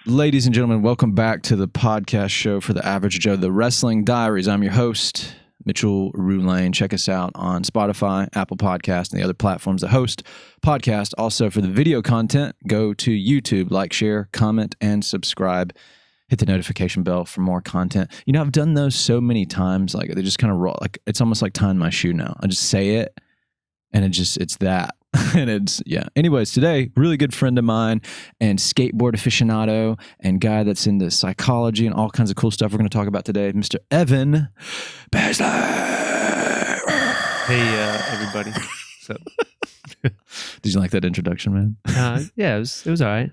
Ladies and gentlemen, welcome back to the podcast show for the average Joe, the Wrestling Diaries. I'm your host, Mitchell Roulane. Check us out on Spotify, Apple Podcasts, and the other platforms that host podcasts. Also, for the video content, go to YouTube, like, share, comment, and subscribe. Hit the notification bell for more content. You know, I've done those so many times, like they just kind of roll. Like it's almost like tying my shoe now. I just say it, and it's that. And it's, yeah. Anyways, today, really good friend of mine and skateboard aficionado and guy that's into psychology and all kinds of cool stuff we're going to talk about today, Mr. Evan Baisley. Hey, everybody. So, Did you like that introduction, man? yeah, it was all right.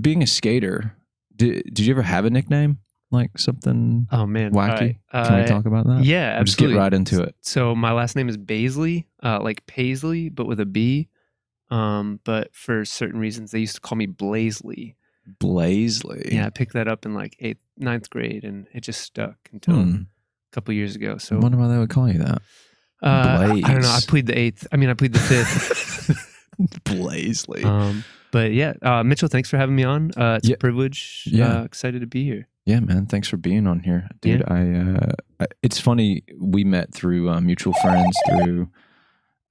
Being a skater, did you ever have a nickname? Like something wacky? Can we talk about that? Yeah, absolutely. Just get right into it. So my last name is Baisley, like Paisley, but with a B. But for certain reasons, they used to call me Baisley. Baisley? Yeah, I picked that up in like 9th grade, and it just stuck until a couple years ago. So I wonder why they would call you that. I don't know. I plead the 5th. Baisley. But yeah, Mitchell, thanks for having me on. It's a privilege. Yeah. Excited to be here. Yeah, man. Thanks for being on here, dude. Yeah. It's funny. We met through mutual friends through.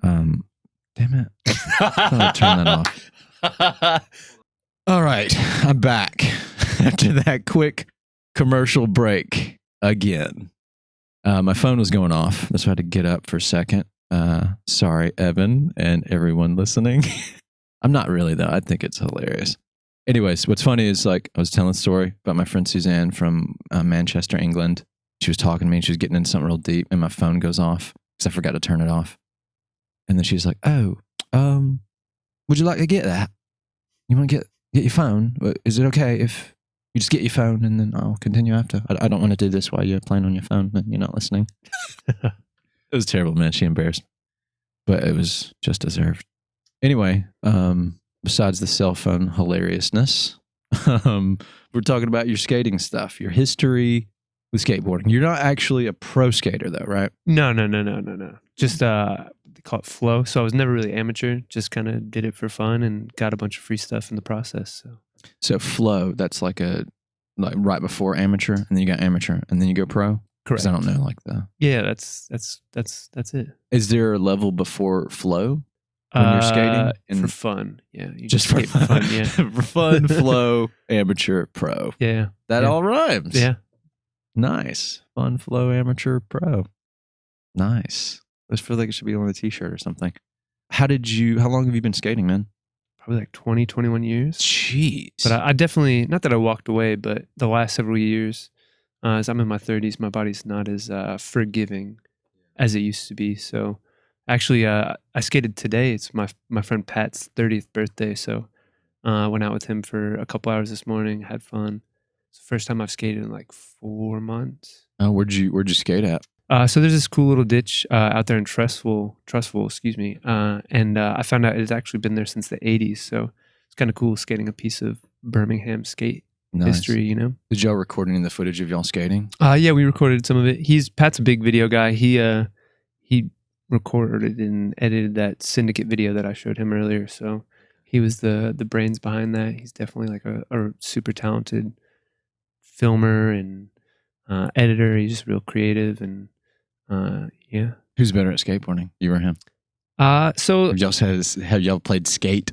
Damn it! I'm gonna turn that off. All right, I'm back after that quick commercial break again. My phone was going off. That's why I had to get up for a second. Sorry, Evan, and everyone listening. I'm not really though. I think it's hilarious. Anyways, what's funny is like I was telling a story about my friend Suzanne from Manchester, England. She was talking to me and she was getting into something real deep and my phone goes off because I forgot to turn it off. And then she's like, oh, would you like to get that? You want to get your phone? Is it okay if you just get your phone and then I'll continue after? I don't want to do this while you're playing on your phone and you're not listening. It was terrible, man. She embarrassed me. But it was just deserved. Anyway, besides the cell phone hilariousness, we're talking about your skating stuff, your history with skateboarding. You're not actually a pro skater though, right? No. Just they call it flow. So I was never really amateur, just kind of did it for fun and got a bunch of free stuff in the process. So flow, that's like right before amateur and then you got amateur and then you go pro? Correct. I don't know like the... Yeah, that's it. Is there a level before flow? When you're skating? For fun, yeah. You just for fun, yeah. For fun, flow, amateur, pro. Yeah. That all rhymes. Yeah. Nice. Fun, flow, amateur, pro. Nice. I just feel like it should be on a t-shirt or something. How long have you been skating, man? Probably like 20, 21 years. Jeez. But I definitely, not that I walked away, but the last several years, as I'm in my 30s, my body's not as forgiving as it used to be. So actually, I skated today. It's my friend Pat's 30th birthday, so I went out with him for a couple hours this morning. Had fun. It's the first time I've skated in like 4 months. Where'd you skate at? So there's this cool little ditch out there in Trustful, excuse me. And I found out it's actually been there since the 80s. So it's kind of cool skating a piece of Birmingham skate history, you know? Did y'all record any of the footage of y'all skating? Yeah, we recorded some of it. Pat's a big video guy. He recorded and edited that Syndicate video that I showed him earlier. So he was the brains behind that. He's definitely like a super talented filmer and editor. He's just real creative and yeah. Who's better at skateboarding, you or him? So have y'all played skate?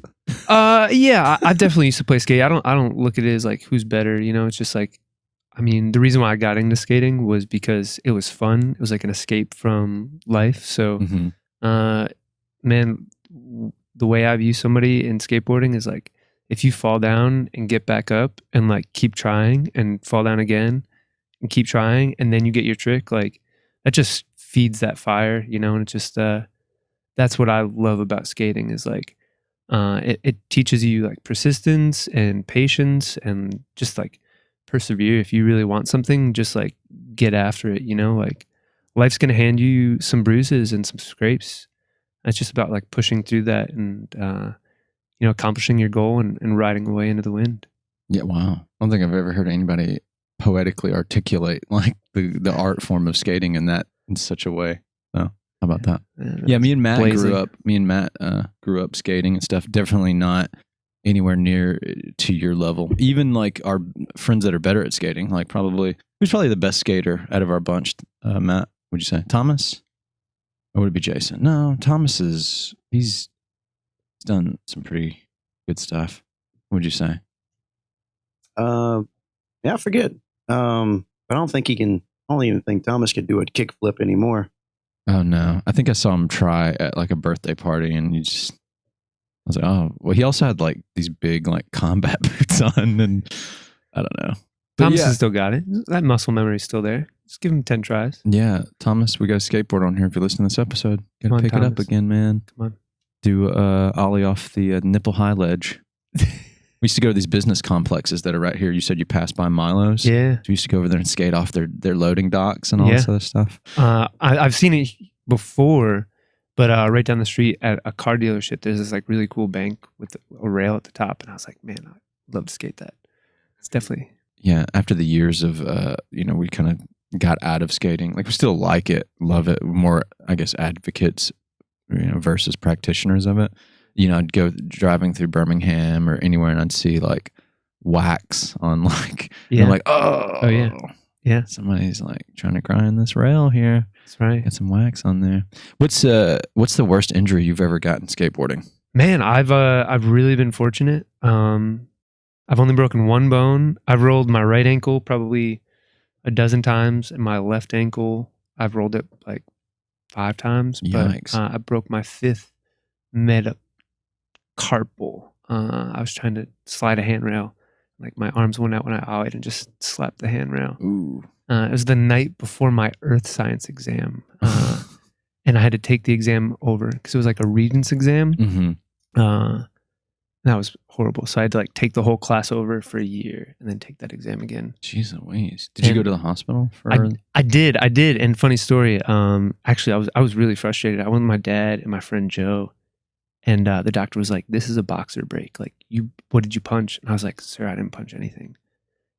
Yeah, I definitely used to play skate. I don't look at it as like who's better, you know. It's just like, I mean, the reason why I got into skating was because it was fun. It was like an escape from life. So, man, the way I view somebody in skateboarding is like, if you fall down and get back up and like keep trying and fall down again and keep trying and then you get your trick, like that just feeds that fire, you know. And it just that's what I love about skating is like it teaches you like persistence and patience and just like persevere. If you really want something, just like get after it, you know. Like life's gonna hand you some bruises and some scrapes. It's just about like pushing through that and you know, accomplishing your goal and riding away into the wind. Yeah, wow. I don't think I've ever heard anybody poetically articulate like the art form of skating in such a way. So how about that? Yeah, me and Matt grew up skating and stuff. Definitely not anywhere near to your level. Even like our friends that are better at skating, like who's probably the best skater out of our bunch, Matt, would you say? Thomas? Or would it be Jason? No, Thomas he's done some pretty good stuff. What would you say? Yeah, I forget. But I don't think he can. I don't even think Thomas could do a kickflip anymore. Oh no, I think I saw him try at like a birthday party, and I was like, oh, well, he also had like these big like combat boots on, and I don't know. But Thomas yeah. has still got it. That muscle memory is still there. Just give him 10 tries. Yeah, Thomas, we got a skateboard on here. If you listen to this episode, gotta pick it up again, man. Come on. Do ollie off the nipple high ledge. We used to go to these business complexes that are right here. You said you passed by Milo's. Yeah. So we used to go over there and skate off their loading docks and all this other stuff. I've seen it before, but right down the street at a car dealership, there's this like really cool bank with a rail at the top. And I was like, man, I'd love to skate that. It's definitely. Yeah. After the years of, we kind of got out of skating. Like we still like it, love it. More, I guess, advocates, versus practitioners of it. I'd go driving through Birmingham or anywhere and I'd see like wax on like, I'm like, oh yeah. Somebody's like trying to grind this rail here. That's right. Got some wax on there. What's the worst injury you've ever gotten skateboarding? Man, I've really been fortunate. I've only broken one bone. I've rolled my right ankle probably a dozen times, and my left ankle I've rolled it like 5 times. Yikes. But I broke my 5th metacarpal. I was trying to slide a handrail. Like my arms went out when I ollied and just slapped the handrail. Ooh. It was the night before my earth science exam. And I had to take the exam over because it was like a regents exam. Mm-hmm. That was horrible. So I had to like take the whole class over for a year and then take that exam again. Jeez Louise. Did you go to the hospital for I did. And funny story, actually I was really frustrated. I went with my dad and my friend Joe, and the doctor was like, "This is a boxer break. Like, what did you punch?" And I was like, "Sir, I didn't punch anything."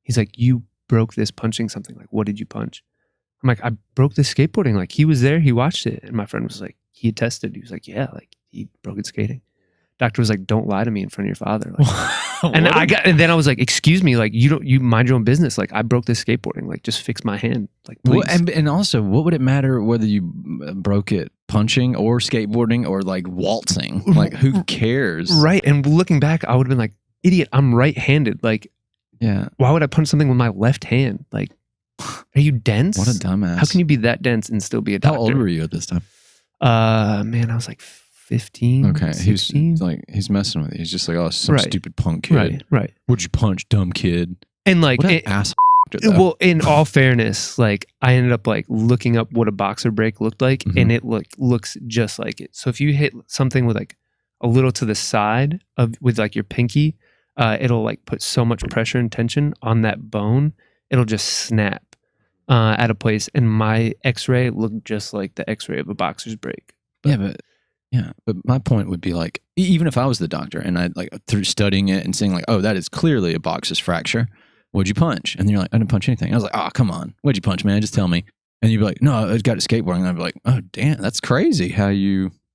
He's like, "You broke this punching something. Like, what did you punch?" I'm like, "I broke this skateboarding. Like, he was there, he watched it." And my friend was like, he attested. He was like, "Yeah, like he broke it skating." Doctor was like, "Don't lie to me in front of your father." Like, and then I was like, "Excuse me, like you mind your own business. Like I broke this skateboarding. Like just fix my hand. Like please." Well, and also, what would it matter whether you broke it punching or skateboarding or like waltzing? Like who cares? Right. And looking back, I would have been like, "Idiot, I'm right-handed. Like, yeah, why would I punch something with my left hand? Like, are you dense? What a dumbass. How can you be that dense and still be a doctor?" How old were you at this time? Man, I was like 15. Okay, 16. he's messing with you. He's just like, oh, some stupid punk kid. Right. What'd you punch, dumb kid? And like, what an ass. Well, in all fairness, like I ended up like looking up what a boxer break looked like, and it looks just like it. So if you hit something with like a little to the side with like your pinky, it'll like put so much pressure and tension on that bone, it'll just snap at a place. And my X-ray looked just like the X-ray of a boxer's break. But my point would be like, even if I was the doctor and I like through studying it and saying like, oh, that is clearly a boxer's fracture. What'd you punch? And you're like, I didn't punch anything. I was like, oh, come on. What'd you punch, man? Just tell me. And you'd be like, no, I got to skateboarding. And I'd be like, oh, damn, that's crazy.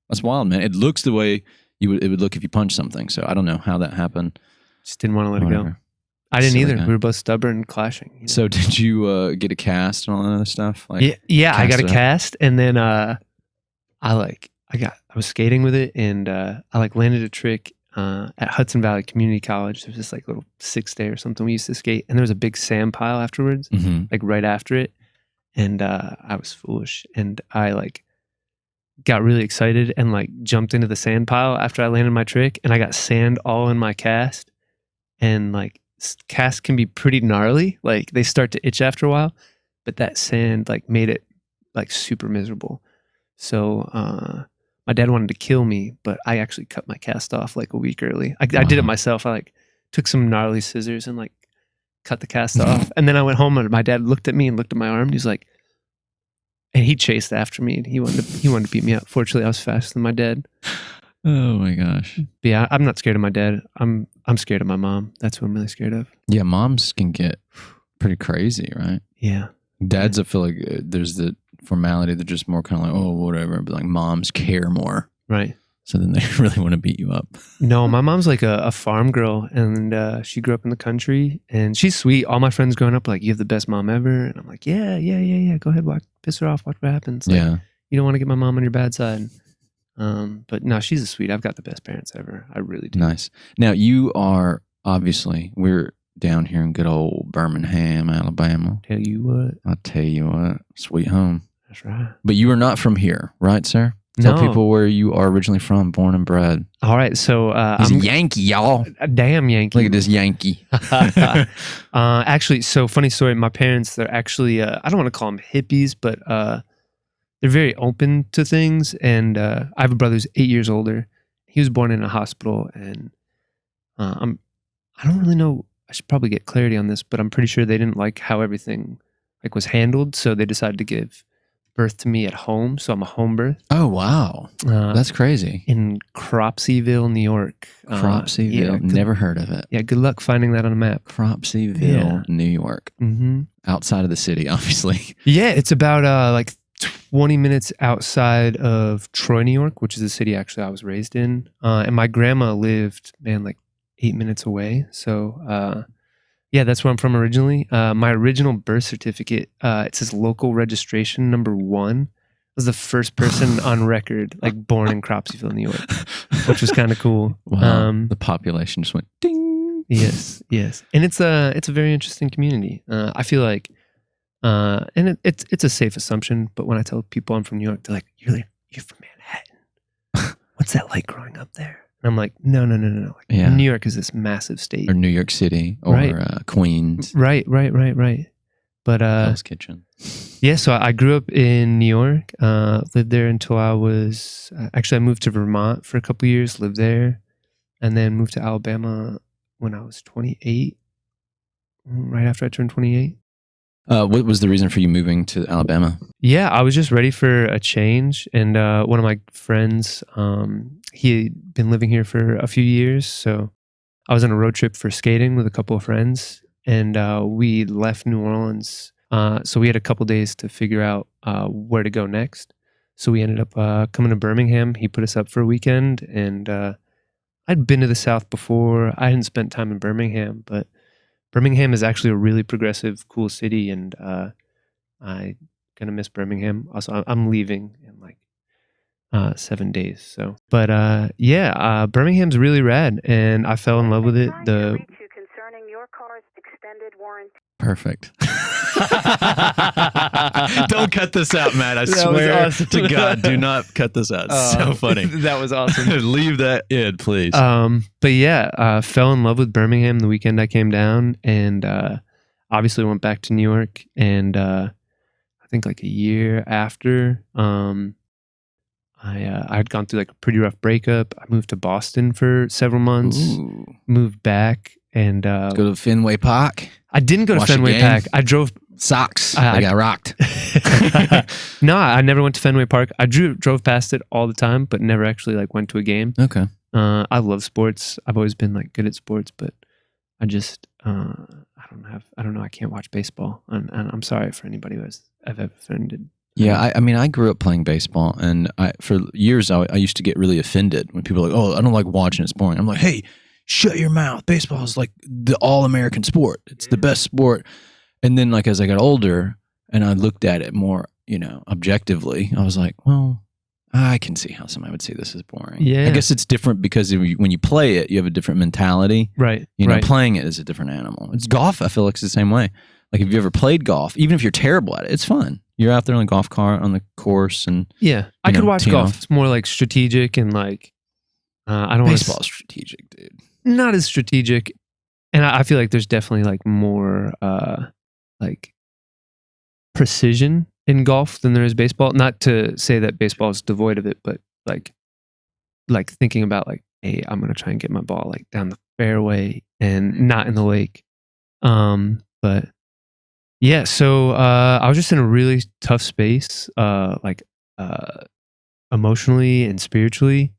That's wild, man. It looks the way it would look if you punched something. So I don't know how that happened. Just didn't want to let it go. I didn't either. We were both stubborn and clashing. So did you get a cast and all that other stuff? Like, yeah, I got a cast, and then I was skating with it, and I like landed a trick at Hudson Valley Community College. There was this like little 6-day or something we used to skate, and there was a big sand pile afterwards, like right after it. And I was foolish, and I like got really excited and like jumped into the sand pile after I landed my trick, and I got sand all in my cast. And like casts can be pretty gnarly, like they start to itch after a while, but that sand like made it like super miserable. So my dad wanted to kill me, but I actually cut my cast off like a week early. I did it myself. I like took some gnarly scissors and like cut the cast off. And then I went home and my dad looked at me and looked at my arm. And he's like, and he chased after me and he wanted to beat me up. Fortunately, I was faster than my dad. Oh my gosh. But yeah, I'm not scared of my dad. I'm scared of my mom. That's who I'm really scared of. Yeah, moms can get pretty crazy, right? Yeah. Dads, I feel like there's the formality. They're just more kind of like, oh, whatever. But like moms care more. Right. So then they really want to beat you up. No, my mom's like a farm girl, and she grew up in the country, and she's sweet. All my friends growing up are like, you have the best mom ever. And I'm like, yeah. Go ahead, piss her off, watch what happens. Like, Yeah. You don't want to get my mom on your bad side. But no, she's a sweet. I've got the best parents ever. I really do. Nice. Now you are obviously, we're down here in good old Birmingham, Alabama. Tell you what. I'll tell you what, sweet home. That's right. But you are not from here, right, sir? Tell people where you are originally from, born and bred. All right, so He's a Yankee, y'all. A damn Yankee. Look at this Yankee. Actually, so funny story. My parents, they're actually, I don't want to call them hippies, but they're very open to things. And I have a brother who's 8 years older. He was born in a hospital, and I don't really know. I should probably get clarity on this, but I'm pretty sure they didn't like how everything was handled, so they decided to give birth to me at home. So I'm a home birth. Oh, wow. That's crazy. In Cropseyville, New York. Cropseyville. Never heard of it. Yeah, good luck finding that on a map. Cropseyville, New York. Mm-hmm. Outside of the city, obviously. Yeah, it's about 20 minutes outside of Troy, New York, which is the city actually I was raised in. And my grandma lived, 8 minutes away. So, yeah, that's where I'm from originally. My original birth certificate, it says local registration number 1. I was the first person on record, born in Cropseyville, New York, which was kind of cool. Wow. The population just went ding. Yes. And it's a very interesting community. I feel like, and it's a safe assumption, but when I tell people I'm from New York, they're like, "You're from Manhattan? What's that like growing up there?" And I'm like, no. New York is this massive state. Or New York City, or Queens. Right. But Hell's Kitchen. Yeah, so I grew up in New York, lived there until I was, actually I moved to Vermont for a couple years, lived there, and then moved to Alabama when I was 28, right after I turned 28. What was the reason for you moving to Alabama? Yeah, I was just ready for a change. And one of my friends, he had been living here for a few years. So I was on a road trip for skating with a couple of friends. And we left New Orleans. So we had a couple days to figure out where to go next. So we ended up coming to Birmingham. He put us up for a weekend. And I'd been to the South before. I hadn't spent time in Birmingham, but Birmingham is actually a really progressive, cool city, and I'm gonna miss Birmingham. Also, I'm leaving in 7 days. So, but Birmingham's really rad, and I fell in love with it. Perfect. Don't cut this out, Matt. I swear to God, do not cut this out. It's so funny. That was awesome. Leave that in, please. But yeah, fell in love with Birmingham the weekend I came down, and obviously went back to New York. And I think a year after, I had gone through a pretty rough breakup. I moved to Boston for several months. Ooh. Moved back and go to Fenway Park. I didn't go to Fenway Park. I drove socks. I got rocked. No, I never went to Fenway Park. I drove past it all the time, but never actually went to a game. Okay. I love sports. I've always been good at sports, but I just I don't know. I can't watch baseball, and I'm sorry for anybody who I've offended. Yeah, I mean, I grew up playing baseball, and for years I used to get really offended when people are like, "Oh, I don't like watching. It's boring." I'm like, "Hey, shut your mouth. Baseball is the all-American sport. It's the best sport." And then as I got older and I looked at it more, objectively, I was like, well, I can see how somebody would say this is boring. Yeah. I guess it's different because when you play it, you have a different mentality. Right. Playing it is a different animal. It's golf. I feel like it's the same way. If you ever played golf, even if you're terrible at it, it's fun. You're out there on the golf cart on the course, and I could watch golf. It's more strategic and I don't. Baseball's strategic, dude. Not as strategic, and I feel like there's definitely more precision in golf than there is baseball. Not to say that baseball is devoid of it, but thinking about hey, I'm gonna try and get my ball down the fairway and not in the lake. But yeah, so I was just in a really tough space, emotionally and spiritually.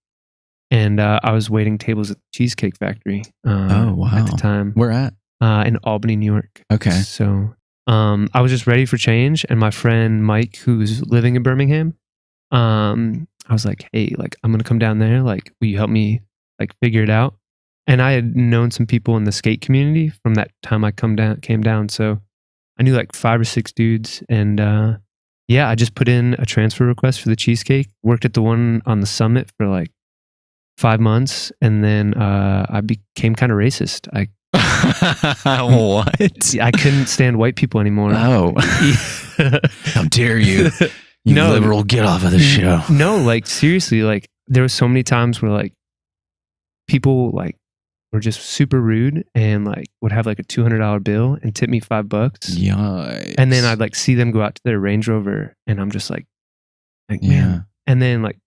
And I was waiting tables at the Cheesecake Factory oh, wow. at the time. Where at? In Albany, New York. Okay. So I was just ready for change. And my friend Mike, who's living in Birmingham, I was like, hey, like I'm gonna come down there. Like, will you help me like figure it out? And I had known some people in the skate community from that time I came down. So I knew like 5 or 6 dudes, and I just put in a transfer request for the cheesecake. Worked at the one on the summit for like 5 months, and then I became kind of racist. What? I couldn't stand white people anymore. Oh, how dare you! You liberal, get off of the show. No, like seriously, like there was so many times where like people like were just super rude and like would have like a $200 bill and tip me $5. Yikes. And then I'd like see them go out to their Range Rover, and I'm just like yeah. man. And then like,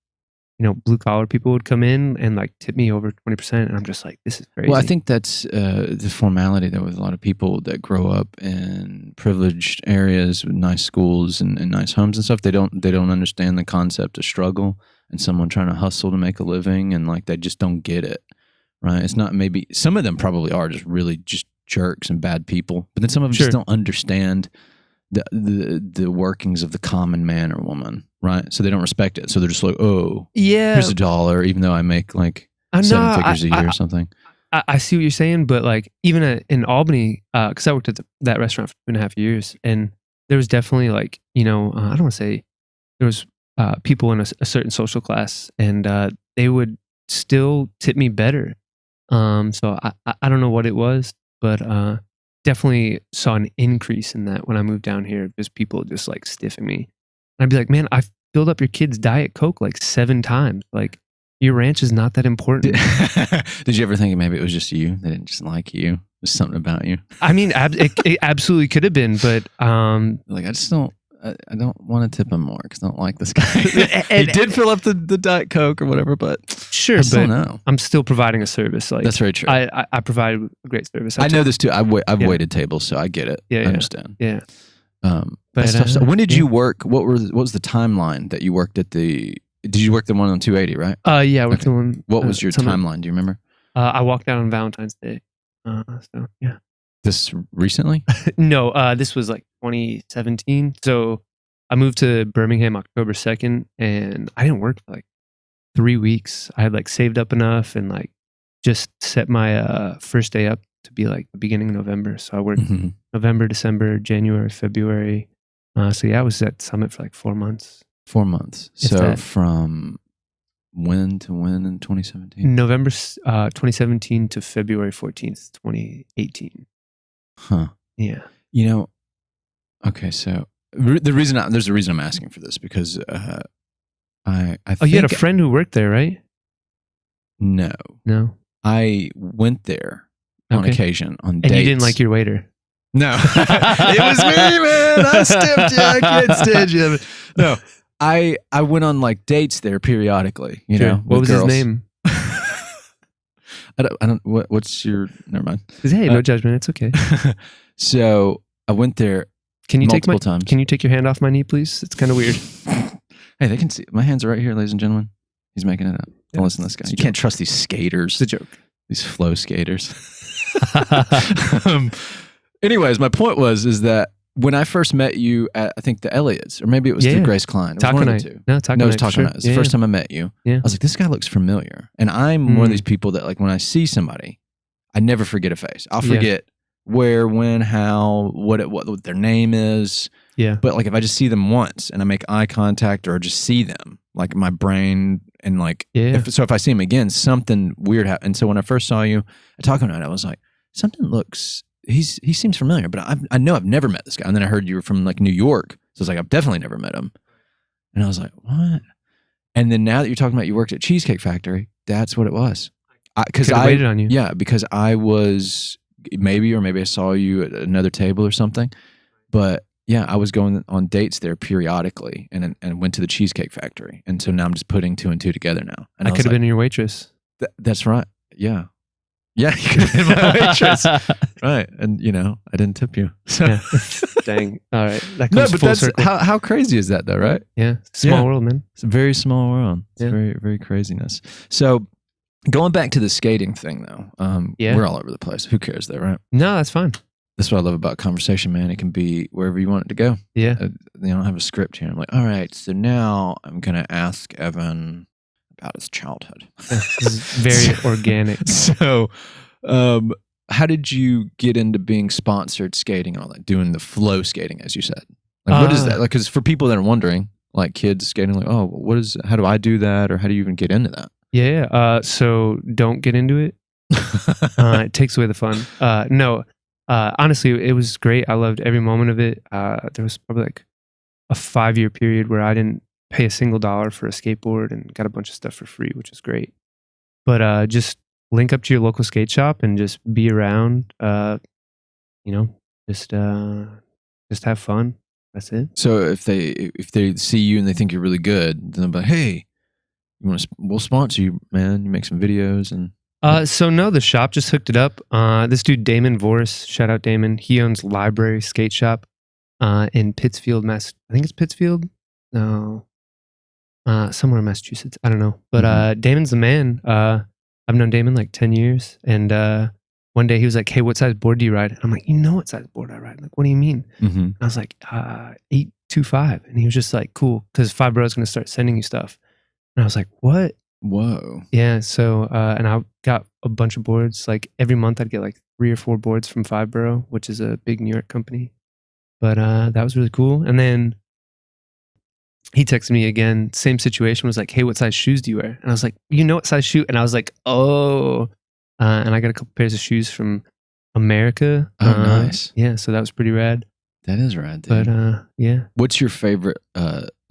you know, blue collar people would come in and like tip me over 20%, and I'm just like, this is crazy. Well, I think that's the formality though with a lot of people that grow up in privileged areas with nice schools and nice homes and stuff. They don't understand the concept of struggle and someone trying to hustle to make a living, and like they just don't get it. Right? It's not, maybe some of them probably are just really just jerks and bad people, but then some of them just don't understand the workings of the common man or woman, right? So they don't respect it. So they're just like, oh, yeah, here's $1, even though I make like 7 figures a year or something. I see what you're saying, but like even in Albany, because I worked at that restaurant for 2.5 years, and there was definitely like, you know, I don't want to say there was people in a certain social class, and they would still tip me better. So I don't know what it was, but definitely saw an increase in that when I moved down here. Just people just like stiffing me. And I'd be like, man, I filled up your kid's Diet Coke like 7 times. Like, your ranch is not that important. Did you ever think maybe it was just you? They didn't just like you. There's something about you. I mean, it absolutely could have been, but like I don't want to tip him more because I don't like this guy. He did fill up the Diet Coke or whatever, but sure, I still know. I'm still providing a service. Like, that's very true. I provide a great service. I know this too. I've waited tables, so I get it. I understand. Yeah. But when did you work? What was the timeline that you worked at the? Did you work the one on 280? Right. Yeah, I worked the one. What was your timeline? Do you remember? I walked out on Valentine's Day. So yeah. This recently? No, this was like 2017. So I moved to Birmingham October 2nd, and I didn't work for like 3 weeks. I had like saved up enough and like just set my first day up to be like the beginning of November. So I worked November, December, January, February. So yeah, I was at Summit for like 4 months. 4 months. So from when to when in 2017? November 2017 to February 14th, 2018. Huh. Yeah. You know, okay, so there's a reason I'm asking for this, because I think you had a friend who worked there, right? No. I went there on occasion on dates. And you didn't like your waiter? No. It was me, man. I stiffed you. I can't stand you. No. I went on like dates there periodically, you know. What was girls. His name? I don't what's your, never mind. Hey, no judgment. It's okay. So I went there multiple times. Can you take your hand off my knee, please? It's kind of weird. Hey, they can see. My hands are right here, ladies and gentlemen. He's making it up. Don't listen to this guy. You can't trust these skaters. It's a joke. These flow skaters. Anyways, my point is that when I first met you at, I think, the Elliott's, or maybe it was through Grace Klein. It was Taco one of night. the two. No, Taco No, it was night. Taco Sure. night. It was the first time I met you. Yeah. I was like, this guy looks familiar. And I'm one of these people that, like, when I see somebody, I never forget a face. I'll forget where, when, how, what their name is. Yeah. But like if I just see them once and I make eye contact or just see them, like my brain and like, if I see him again, something weird happened. And so when I first saw you at Taco Night, I was like, something looks, he seems familiar, but I know I've never met this guy. And then I heard you were from like New York. So I was like, I've definitely never met him. And I was like, what? And then now that you're talking about you worked at Cheesecake Factory, that's what it was. Because I waited on you. Yeah, because I was maybe I saw you at another table or something. But yeah, I was going on dates there periodically and went to the Cheesecake Factory. And so now I'm just putting 2 and 2 together now. And I could have been your waitress. That's right. Yeah. Yeah, you could have been my waitress. Right. And you know, I didn't tip you. So. Yeah. Dang. All right. That comes full circle. How crazy is that though, right? Yeah. Small world, man. It's a very small world. It's very, very craziness. So going back to the skating thing though, we're all over the place. Who cares though, right? No, that's fine. That's what I love about conversation, man. It can be wherever you want it to go. Yeah. You don't have a script here. I'm like, all right, so now I'm going to ask Evan about his childhood. This is very organic. So, how did you get into being sponsored skating and all that, doing the flow skating, as you said? Like, what is that? Like, because for people that are wondering, like kids skating, like, oh, how do I do that? Or how do you even get into that? Yeah. So don't get into it. It takes away the fun. No. Honestly, it was great. I loved every moment of it. There was probably like a 5-year period where I didn't pay a single dollar for a skateboard and got a bunch of stuff for free, which was great. But just link up to your local skate shop and just be around. Just have fun. That's it. So if they see you and they think you're really good, then they'll be like, hey, we'll sponsor you, man. You make some videos and. So no, the shop just hooked it up. This dude, Damon Voris, shout out Damon. He owns Library Skate Shop, in Pittsfield, Mass. I think it's Pittsfield. No, somewhere in Massachusetts. I don't know. But Damon's the man. I've known Damon like 10 years. And one day he was like, hey, what size board do you ride? And I'm like, you know what size board I ride? I'm like, what do you mean? And I was like, 825. And he was just like, cool, because Five Bro's going to start sending you stuff. And I was like, what? Whoa. Yeah. So, and I got a bunch of boards. Like every month I'd get like 3 or 4 boards from Five Bro, which is a big New York company. But that was really cool. And then he texted me again, same situation, was like, hey, what size shoes do you wear? And I was like, you know what size shoe? And I was like, oh. And I got a couple pairs of shoes from America. Oh, nice. Yeah. So that was pretty rad. That is rad, dude. But yeah. What's your favorite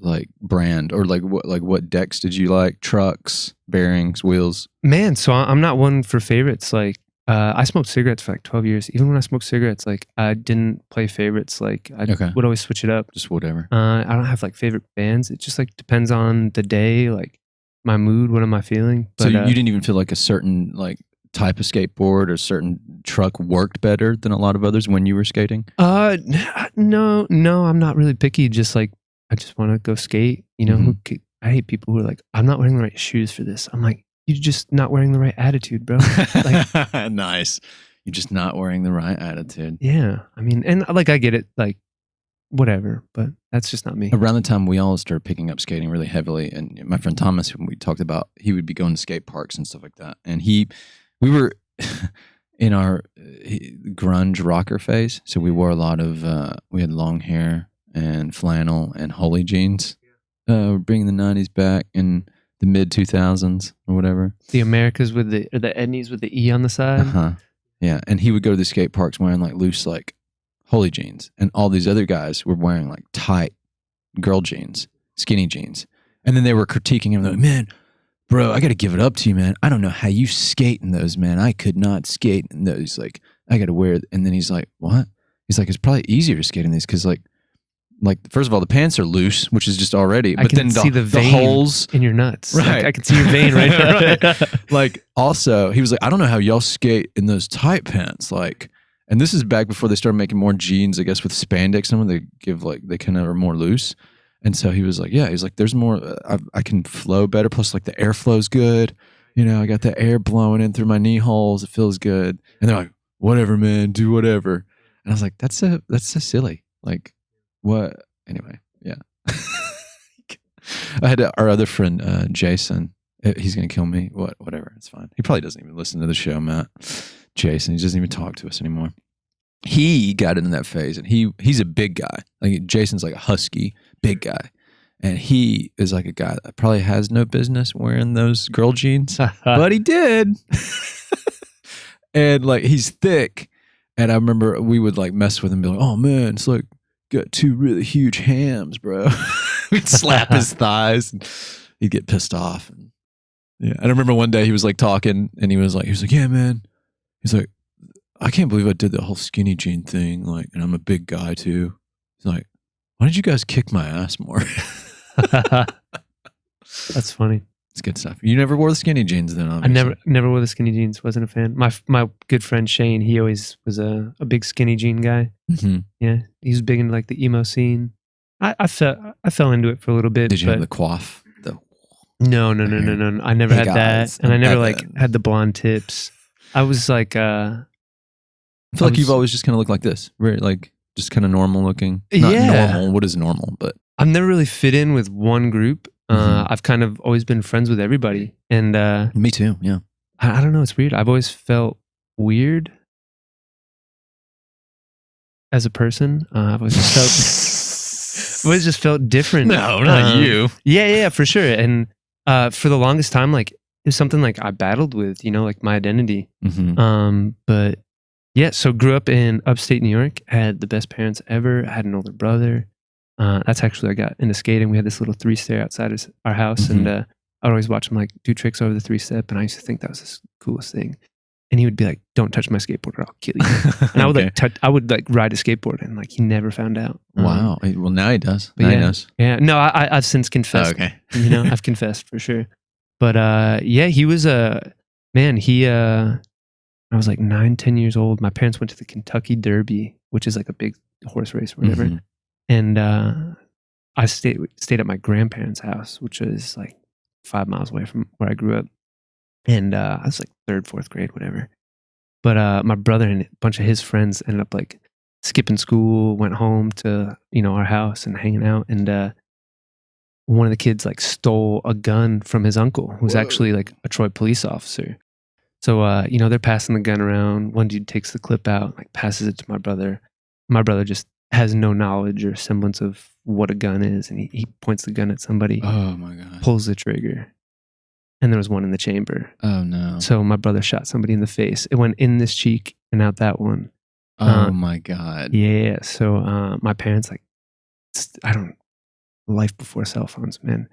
like brand, or like what decks did you like? Trucks, bearings, wheels? Man, so I'm not one for favorites. Like I smoked cigarettes for like 12 years. Even when I smoked cigarettes, like I didn't play favorites. Like I would always switch it up. Just whatever. I don't have like favorite bands. It just like depends on the day, like my mood, what am I feeling. But, so you didn't even feel like a certain like type of skateboard or certain truck worked better than a lot of others when you were skating? No, I'm not really picky. Just like I just want to go skate. You know, I hate people who are like, I'm not wearing the right shoes for this. I'm like, you're just not wearing the right attitude, bro. Like, nice. You're just not wearing the right attitude. Yeah. I mean, and like I get it, like whatever, but that's just not me. Around the time we all started picking up skating really heavily, and my friend Thomas, whom we talked about, he would be going to skate parks and stuff like that. And we were in our grunge rocker phase. So we wore a lot of, we had long hair and flannel and holey jeans. We're bringing the 90s back in the mid 2000s or whatever. The Americas with the Edneys with the E on the side. Yeah. And he would go to the skate parks wearing like loose, like holey jeans. And all these other guys were wearing like tight girl jeans, skinny jeans. And then they were critiquing him. Like, man, bro, I got to give it up to you, man. I don't know how you skate in those, man. I could not skate in those. Like, I got to wear it. And then he's like, what? He's like, it's probably easier to skate in these because like first of all, the pants are loose, which is just already. But then see the vein holes in your nuts. Right, like, I can see your vein right there. Right. Like also, he was like, I don't know how y'all skate in those tight pants. Like, and this is back before they started making more jeans, I guess, with spandex. Some of they give like they kind of are more loose. And so he was like, yeah, he's like, there's more. I can flow better. Plus, like the airflow's good. You know, I got the air blowing in through my knee holes. It feels good. And they're like, whatever, man, do whatever. And I was like, that's so silly. Like, what? Anyway, yeah. I had our other friend, Jason. He's going to kill me. Whatever. It's fine. He probably doesn't even listen to the show, Matt. Jason, he doesn't even talk to us anymore. He got into that phase, and he's a big guy. Like Jason's like a husky, big guy. And he is like a guy that probably has no business wearing those girl jeans, but he did. And like, he's thick. And I remember we would like mess with him and be like, oh man, it's like, got 2 really huge hams, bro. We'd slap his thighs and he'd get pissed off. And yeah. And I remember one day he was like talking and he was like, yeah, man. He's like, I can't believe I did the whole skinny jean thing. Like, and I'm a big guy too. He's like, why did you guys kick my ass more? That's funny. It's good stuff. You never wore the skinny jeans then, obviously. I never wore the skinny jeans. Wasn't a fan. My good friend Shane, he always was a big skinny jean guy. Mm-hmm. Yeah, he was big into like the emo scene. I fell into it for a little bit. Did you have the coif? No. I never had that, and I never like had the blonde tips. I was like, I feel like you've always just kind of looked like this, very like just kind of normal looking. Not normal. What is normal? But I've never really fit in with one group. I've kind of always been friends with everybody, and me too. Yeah, I don't know. It's weird. I've always felt weird as a person. I've always just felt different. No, not you. Yeah, for sure. And for the longest time, like it was something like I battled with, like my identity. But yeah, so grew up in upstate New York. Had the best parents ever. I had an older brother. That's actually I got into skating. We had this little 3-stair outside of our house, and I'd always watch him like do tricks over the 3-step, and I used to think that was the coolest thing. And he would be like, "Don't touch my skateboard, or I'll kill you." And I would I would like ride a skateboard, and like he never found out. Wow. Well, now he does. Now he knows. Yeah. No, I've since confessed. Oh, okay. I've confessed for sure. But yeah, he was a man. I was like 9, 10 years old. My parents went to the Kentucky Derby, which is like a big horse race or whatever. And I stayed at my grandparents' house, which is like 5 miles away from where I grew up. And I was like 3rd, 4th grade, whatever. But my brother and a bunch of his friends ended up like skipping school, went home to our house and hanging out. And one of the kids like stole a gun from his uncle, who's actually like a Troy police officer. So they're passing the gun around. One dude takes the clip out, like passes it to my brother. My brother just has no knowledge or semblance of what a gun is, and he points the gun at somebody. Oh my god! Pulls the trigger, and there was one in the chamber. Oh no! So my brother shot somebody in the face. It went in this cheek and out that one. Oh my god! Yeah. So my parents life before cell phones, man.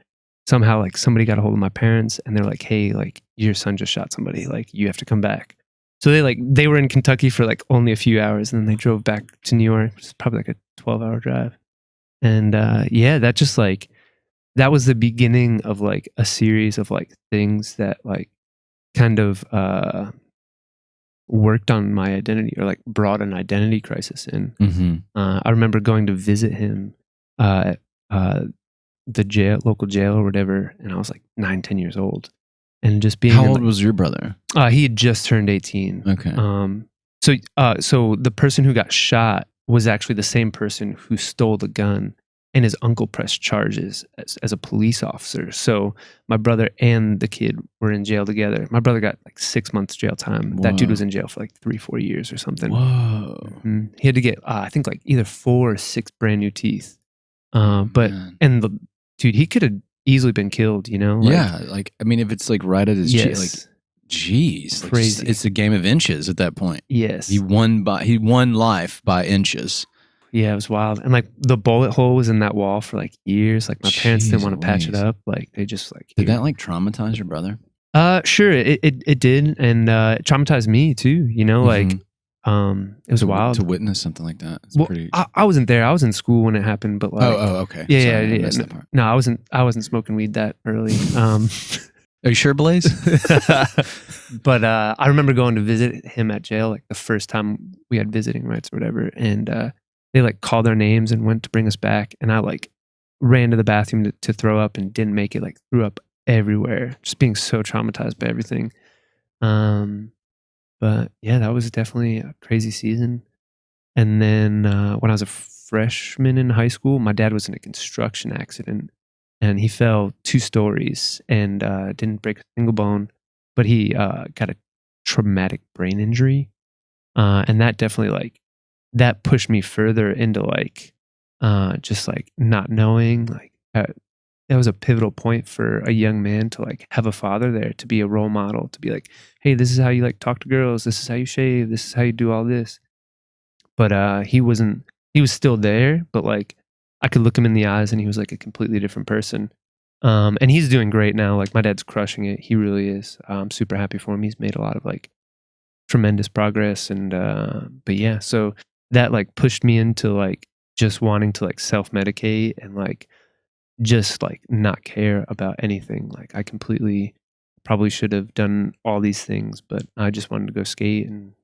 Somehow like somebody got a hold of my parents, and they're like, "Hey, like your son just shot somebody. Like you have to come back." So they were in Kentucky for like only a few hours, and then they drove back to New York. It's probably like a 12-hour drive. And yeah, that just like that was the beginning of like a series of like things that like kind of worked on my identity, or like brought an identity crisis in. I remember going to visit him at the local jail or whatever, and I was like 9, 10 years old. And just being How old was your brother? He had just turned 18. Okay. So the person who got shot was actually the same person who stole the gun, and his uncle pressed charges as a police officer. So my brother and the kid were in jail together. My brother got like 6 months jail time. Whoa. That dude was in jail for like 3-4 years or something. Whoa. He had to get I think like either 4 or 6 brand new teeth. Dude, he could have easily been killed, yeah, like I mean, if it's like right at his cheek, like, geez, crazy. Like, it's a game of inches at that point. Yes, he won life by inches. Yeah, it was wild, and like the bullet hole was in that wall for like years. Like my parents didn't want to patch it up. Like they just like did that like traumatize your brother? Sure, it did, and it traumatized me too. Like it was wild to witness something like that. It's well, pretty... I wasn't there. I was in school when it happened, but like, okay, yeah, sorry, yeah. I missed that part. No, I wasn't smoking weed that early. Are you sure, Blaze? But I remember going to visit him at jail, like the first time we had visiting rights or whatever, and they like called our names and went to bring us back, and I like ran to the bathroom to throw up and didn't make it. Like threw up everywhere, just being so traumatized by everything. But yeah, that was definitely a crazy season. And then when I was a freshman in high school, my dad was in a construction accident, and he fell 2 stories and didn't break a single bone, but he got a traumatic brain injury. And that definitely like, that pushed me further into like, just like not knowing, like that was a pivotal point for a young man to like have a father there, to be a role model, to be like, hey, this is how you like talk to girls. This is how you shave. This is how you do all this. But he was still there, but like I could look him in the eyes and he was like a completely different person. And he's doing great now. Like my dad's crushing it. He really is. I'm super happy for him. He's made a lot of like tremendous progress. And, but yeah, so that like pushed me into like just wanting to like self-medicate and like just like not care about anything. Like I completely probably should have done all these things, but I just wanted to go skate and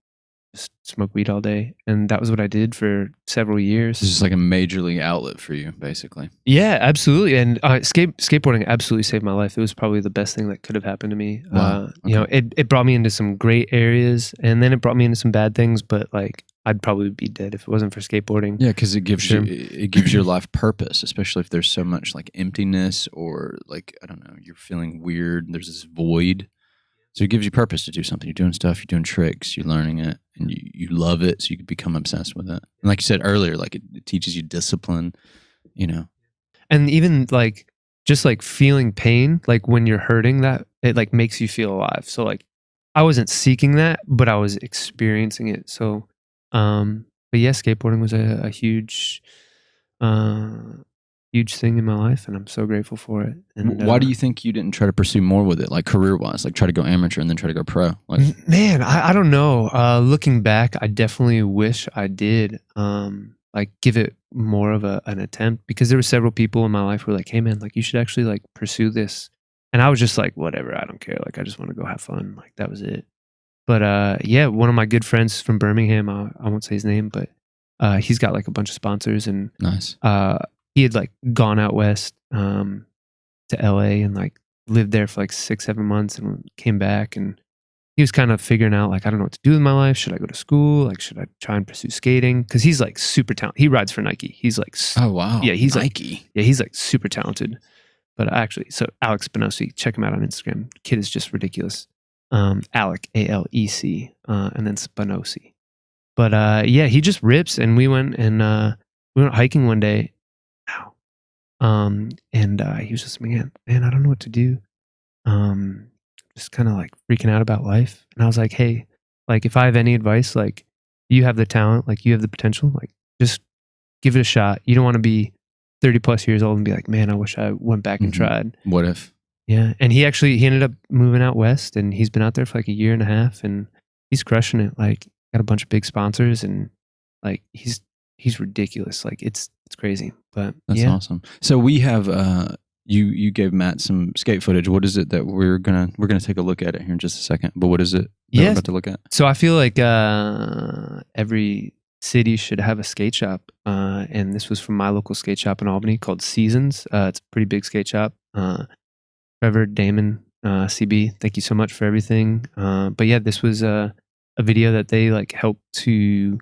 just smoke weed all day. And that was what I did for several years. This is like a major league outlet for you, basically. Yeah, absolutely. And skateboarding absolutely saved my life. It was probably the best thing that could have happened to me. Wow. You know, it brought me into some great areas, and then it brought me into some bad things, but like I'd probably be dead if it wasn't for skateboarding. Yeah, because it gives Sure. it gives your life purpose, especially if there's so much like emptiness or like, I don't know, you're feeling weird. There's this void. So it gives you purpose to do something. You're doing stuff, you're doing tricks, you're learning it, and you love it, so you can become obsessed with it. And like you said earlier, like it teaches you discipline, you know. And even like just like feeling pain, like when you're hurting, that it like makes you feel alive. So like I wasn't seeking that, but I was experiencing it. So but yeah, skateboarding was a huge huge thing in my life, and I'm so grateful for it. And Why do you think you didn't try to pursue more with it, like career-wise, like try to go amateur and then try to go pro? Like, man, I don't know. Looking back, I definitely wish I did like give it more of an attempt, because there were several people in my life who were like, hey man, like you should actually like pursue this. And I was just like, whatever, I don't care. Like I just want to go have fun. Like that was it. But yeah, one of my good friends from Birmingham, I won't say his name, but he's got like a bunch of sponsors, and nice. he had like gone out west to LA and like lived there for like 6-7 months and came back, and he was kind of figuring out like, I don't know what to do with my life. Should I go to school? Like, should I try and pursue skating? Because he's like super talented. He rides for Nike. He's like, oh wow, yeah, he's Nike. like, yeah, he's like super talented. But actually, so Alex Spinosi, check him out on Instagram. Kid is just ridiculous. Alec, ALEC, and then Spinosi. But yeah, he just rips, and we went hiking one day. And he was just, man, I don't know what to do. Just kind of like freaking out about life. And I was like, hey, like if I have any advice, like you have the talent, like you have the potential, like just give it a shot. You don't want to be 30 plus years old and be like, man, I wish I went back and tried. What if? Yeah. And he ended up moving out west, and he's been out there for like 1.5 years, and he's crushing it. Like got a bunch of big sponsors, and like he's ridiculous. Like it's crazy. But that's awesome. So we have you gave Matt some skate footage. What is it that we're gonna take a look at it here in just a second? But what is it that we're about to look at? So I feel like every city should have a skate shop, and this was from my local skate shop in Albany called Seasons. It's a pretty big skate shop. Trevor, Damon, CB, thank you so much for everything. But yeah, this was a video that they like helped to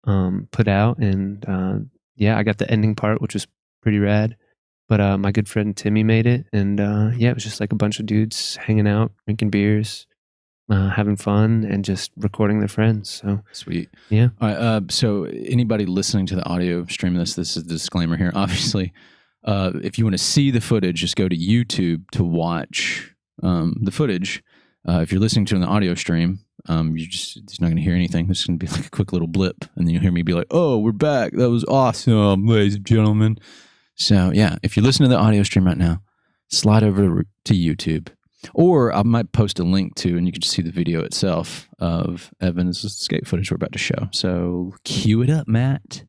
put out, and yeah, I got the ending part, which was pretty rad. But my good friend Timmy made it, and yeah, it was just like a bunch of dudes hanging out, drinking beers, having fun, and just recording their friends. So sweet. Yeah. All right. So anybody listening to the audio stream of this is a disclaimer here. Obviously, if you want to see the footage, just go to YouTube to watch the footage. If you're listening to it on the audio stream, you're not going to hear anything. This is going to be like a quick little blip, and then you'll hear me be like, "Oh, we're back. That was awesome, ladies and gentlemen." So yeah, if you listen to the audio stream right now, slide over to YouTube, or I might post a link to, and you can just see the video itself of Evan's skate footage we're about to show. So cue it up, Matt.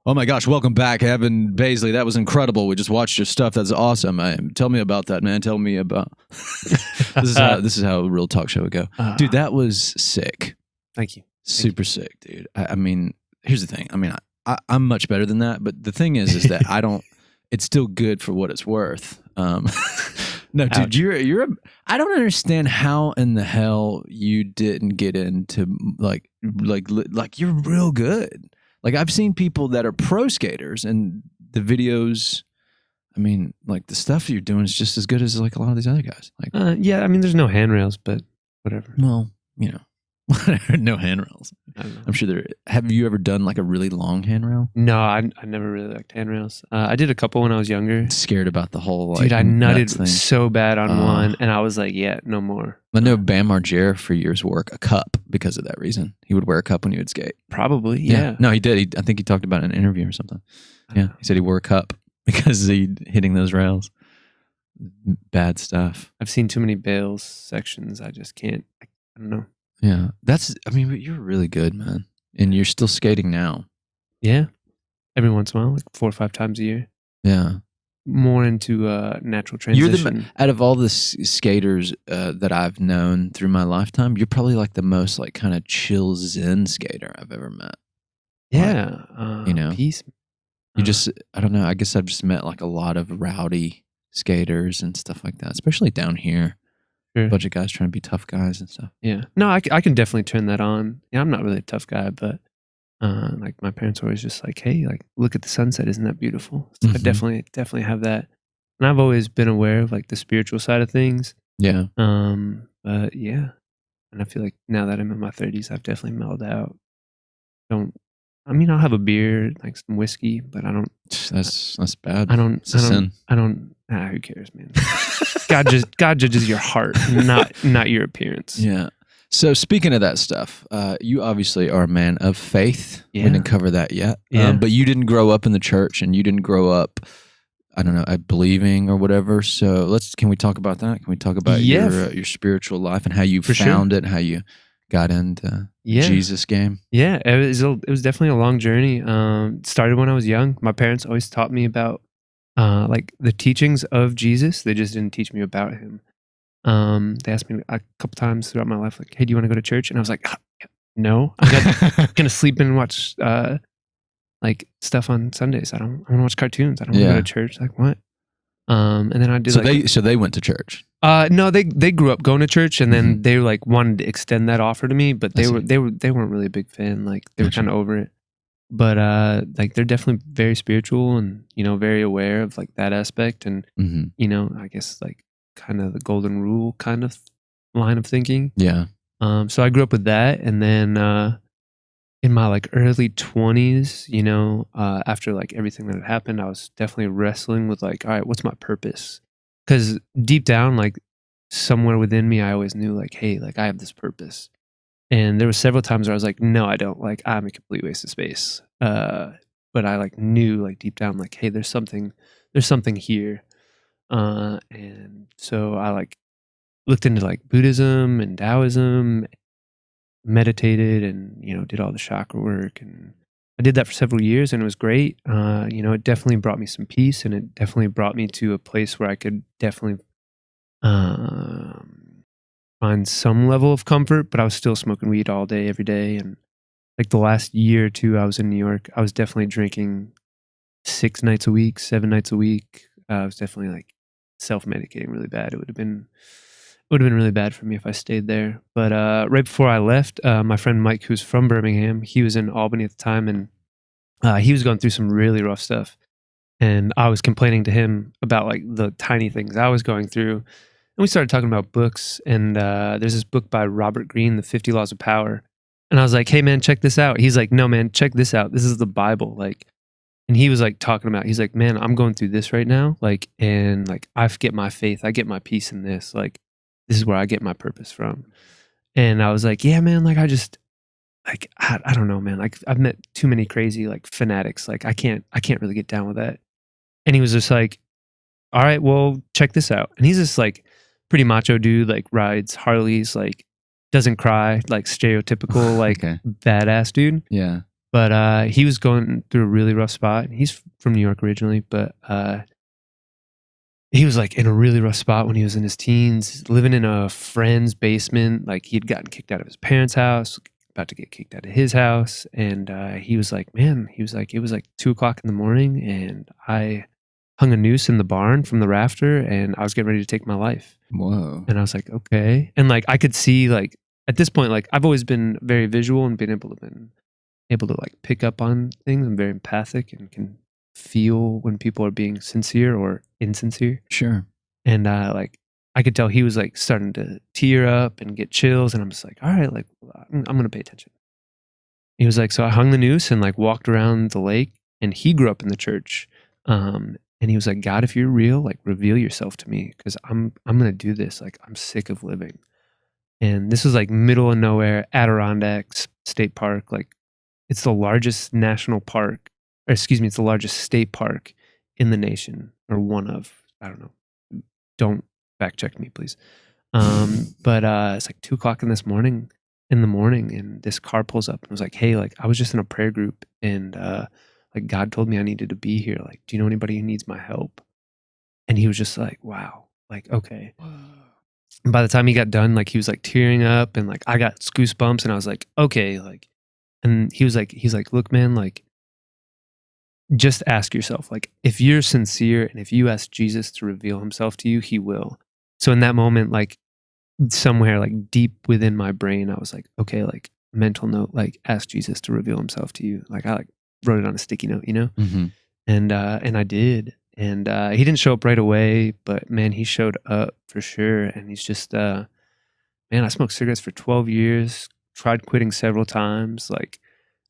Oh my gosh, welcome back, Evan Baisley. That was incredible. We just watched your stuff. That's awesome. Tell me about that, man. Tell me about this is how a real talk show would go. Dude, that was sick. Thank you. Super sick, dude. I mean, here's the thing. I mean, I'm much better than that, but the thing is that I don't. It's still good for what it's worth. No, dude, you're. I don't understand how in the hell you didn't get into like you're real good. Like I've seen people that are pro skaters, and the videos. I mean, like the stuff you're doing is just as good as like a lot of these other guys. Like, yeah, I mean, there's no handrails, but whatever. Well, you know. No handrails. I'm sure there. Have you ever done like a really long handrail? No, I never really liked handrails. I did a couple when I was younger. Scared about the whole like, dude. I nutted so bad on one, and I was like, yeah, no more. I know Bam Margera for years wore a cup because of that reason. He would wear a cup when he would skate. Probably, yeah. No, he did. I think he talked about it in an interview or something. Yeah, he said he wore a cup because he hitting those rails. Bad stuff. I've seen too many Bales sections. I just can't. I don't know. Yeah, I mean, but you're really good, man. And you're still skating now. Yeah. Every once in a while, like 4 or 5 times a year. Yeah. More into natural transition. You're out of all the skaters that I've known through my lifetime, you're probably like the most like kind of chill zen skater I've ever met. Yeah. You know, peace. You just, I don't know. I guess I've just met like a lot of rowdy skaters and stuff like that, especially down here. Sure. A bunch of guys trying to be tough guys and stuff. Yeah. No, I can definitely turn that on. Yeah, I'm not really a tough guy, but like my parents were always just like, hey, like look at the sunset. Isn't that beautiful? So I definitely have that. And I've always been aware of like the spiritual side of things. Yeah. But yeah. And I feel like now that I'm in my 30s, I've definitely mellowed out. I'll have a beer, like some whiskey, but I don't. That's bad. It's a sin. Who cares, man? God judges your heart, not your appearance. Yeah. So speaking of that stuff, you obviously are a man of faith. Yeah. We didn't cover that yet. Yeah. But you didn't grow up in the church, and you didn't grow up, I don't know, believing or whatever. So can we talk about that? Can we talk about your spiritual life and how you found it, how you got into Jesus game? Yeah, it was definitely a long journey. It started when I was young. My parents always taught me about like the teachings of Jesus. They just didn't teach me about him. They asked me a couple times throughout my life, like, hey, do you want to go to church? And I was like, no, I'm gonna sleep in and watch like stuff on Sundays. I want to watch cartoons. I don't want to go to church. Like what? And then I did. So they went to church. No, they grew up going to church, and then they like wanted to extend that offer to me, but they weren't really a big fan. Like they were kind of over it. But like they're definitely very spiritual and very aware of like that aspect, and I guess like kind of the golden rule kind of line of thinking. Yeah. So I grew up with that, and then in my like early 20s, after like everything that had happened, I was definitely wrestling with like, all right, what's my purpose? Because deep down, like somewhere within me, I always knew like, hey, like I have this purpose. And there were several times where I was like, no, I don't. Like I'm a complete waste of space. But I like knew like deep down, like, hey, there's something here. And so I like looked into like Buddhism and Taoism, meditated, and did all the chakra work, and I did that for several years, and it was great. It definitely brought me some peace, and it definitely brought me to a place where I could definitely find some level of comfort, but I was still smoking weed all day, every day. And like the last year or two I was in New York, I was definitely drinking 6 nights a week, 7 nights a week. I was definitely like self-medicating really bad. It would have been really bad for me if I stayed there. But right before I left, my friend Mike, who's from Birmingham, he was in Albany at the time, and he was going through some really rough stuff. And I was complaining to him about like the tiny things I was going through. And we started talking about books, and there's this book by Robert Greene, The 50 Laws of Power. And I was like, hey man, check this out. He's like, no man, check this out. This is the Bible. Like, and he was like talking about, he's like, man, I'm going through this right now. Like, and like, I get my faith. I get my peace in this. Like, this is where I get my purpose from. And I was like, yeah, man, like I just, like, I don't know, man. Like I've met too many crazy like fanatics. Like I can't really get down with that. And he was just like, all right, well, check this out. And he's just like pretty macho dude, like rides Harleys, like doesn't cry, like stereotypical, like badass dude. Yeah. But he was going through a really rough spot. He's from New York originally, but he was like in a really rough spot when he was in his teens, living in a friend's basement. Like he'd gotten kicked out of his parents' house, about to get kicked out of his house. And he was like, man, he was like, it was like 2:00 in the morning and I hung a noose in the barn from the rafter and I was getting ready to take my life. Whoa. And I was like, okay. And like, I could see like at this point, like I've always been very visual and been able to like pick up on things. I'm very empathic and can feel when people are being sincere or insincere. Sure. And like I could tell he was like starting to tear up and get chills. And I'm just like, all right, like I'm going to pay attention. He was like, so I hung the noose and like walked around the lake, and he grew up in the church. And he was like, God, if you're real, like reveal yourself to me, because I'm going to do this. Like I'm sick of living. And this was like middle of nowhere, Adirondacks State Park. Like it's the largest national park, or excuse me, it's the largest state park in the nation, or one of, I don't know. Don't fact check me, please. But it's like 2:00 in the morning, and this car pulls up and was like, hey, like I was just in a prayer group and like God told me I needed to be here. Like, do you know anybody who needs my help? And he was just like, wow, like, okay. And by the time he got done, like he was like tearing up and like I got goosebumps and I was like, okay, like, and he's like, look, man, like just ask yourself, like if you're sincere and if you ask Jesus to reveal himself to you, he will. So in that moment, like somewhere like deep within my brain, I was like, okay, like mental note, like ask Jesus to reveal himself to you. Like I like wrote it on a sticky note, you know? Mm-hmm. And I did. And he didn't show up right away, but man, he showed up for sure. And he's just, man, I smoked cigarettes for 12 years, tried quitting several times, like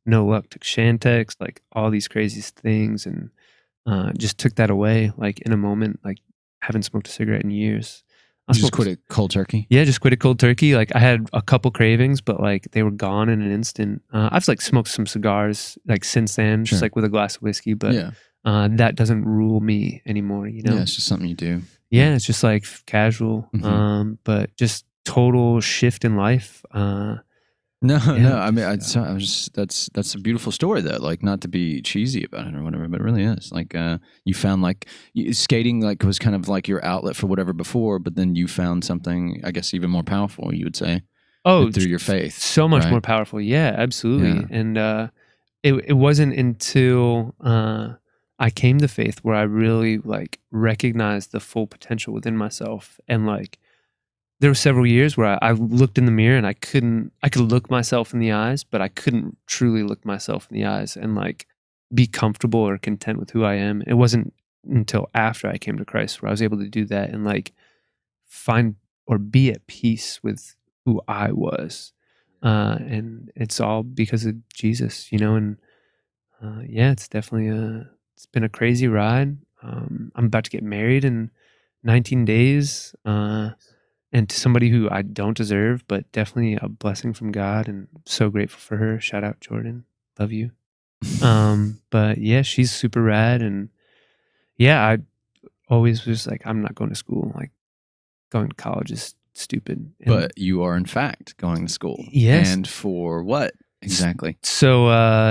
no luck, took Shantex, like all these crazy things. And just took that away, like in a moment, like haven't smoked a cigarette in years. You just quit it cold turkey? Yeah, just quit it cold turkey. Like I had a couple cravings, but like they were gone in an instant. I've like smoked some cigars like since then, just like with a glass of whiskey, but that doesn't rule me anymore, you know? Yeah, it's just something you do. Yeah, it's just like casual, but just total shift in life. No, I mean, I was just that's a beautiful story though. Like, not to be cheesy about it or whatever, but it really is. Like, you found like skating like was kind of like your outlet for whatever before, but then you found something, I guess, even more powerful. You would say, through your faith, so much more powerful. Yeah, absolutely. Yeah. And it wasn't until I came to faith where I really like recognized the full potential within myself, and like. There were several years where I looked in the mirror and I could look myself in the eyes, but I couldn't truly look myself in the eyes and like be comfortable or content with who I am. It wasn't until after I came to Christ where I was able to do that and like find or be at peace with who I was. And it's all because of Jesus, you know, and yeah, it's definitely it's been a crazy ride. I'm about to get married in 19 days. And to somebody who I don't deserve, but definitely a blessing from God, and so grateful for her. Shout out Jordan. Love you. But yeah, she's super rad. And yeah, I always was like, I'm not going to school. Like going to college is stupid. And but you are in fact going to school. Yes. And for what? Exactly. So,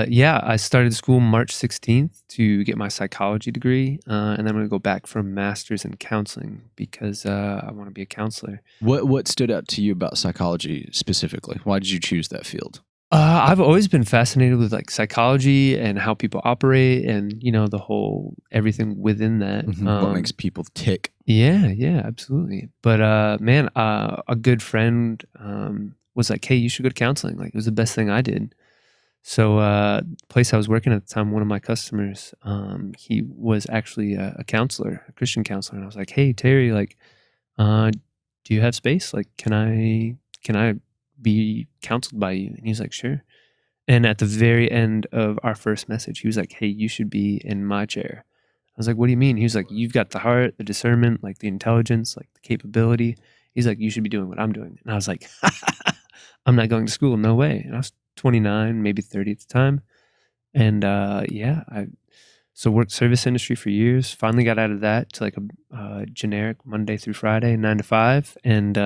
yeah, I started school March 16th to get my psychology degree. And then I'm going to go back for a master's in counseling because I want to be a counselor. What stood out to you about psychology specifically? Why did you choose that field? I've always been fascinated with like psychology and how people operate and, you know, the whole everything within that. What makes people tick. Yeah, absolutely. But man, a good friend was like, hey, you should go to counseling. Like it was the best thing I did. So the place I was working at the time, one of my customers, he was actually a counselor, a Christian counselor. And I was like, hey, Terry, like, do you have space? Like, can I be counseled by you? And he was like, sure. And at the very end of our first message, he was like, hey, you should be in my chair. I was like, what do you mean? He was like, you've got the heart, the discernment, like the intelligence, like the capability. He's like, you should be doing what I'm doing. And I was like, I'm not going to school. No way. And I was 29, maybe 30 at the time. And yeah, so worked service industry for years, finally got out of that to like a generic Monday through Friday, 9 to 5. And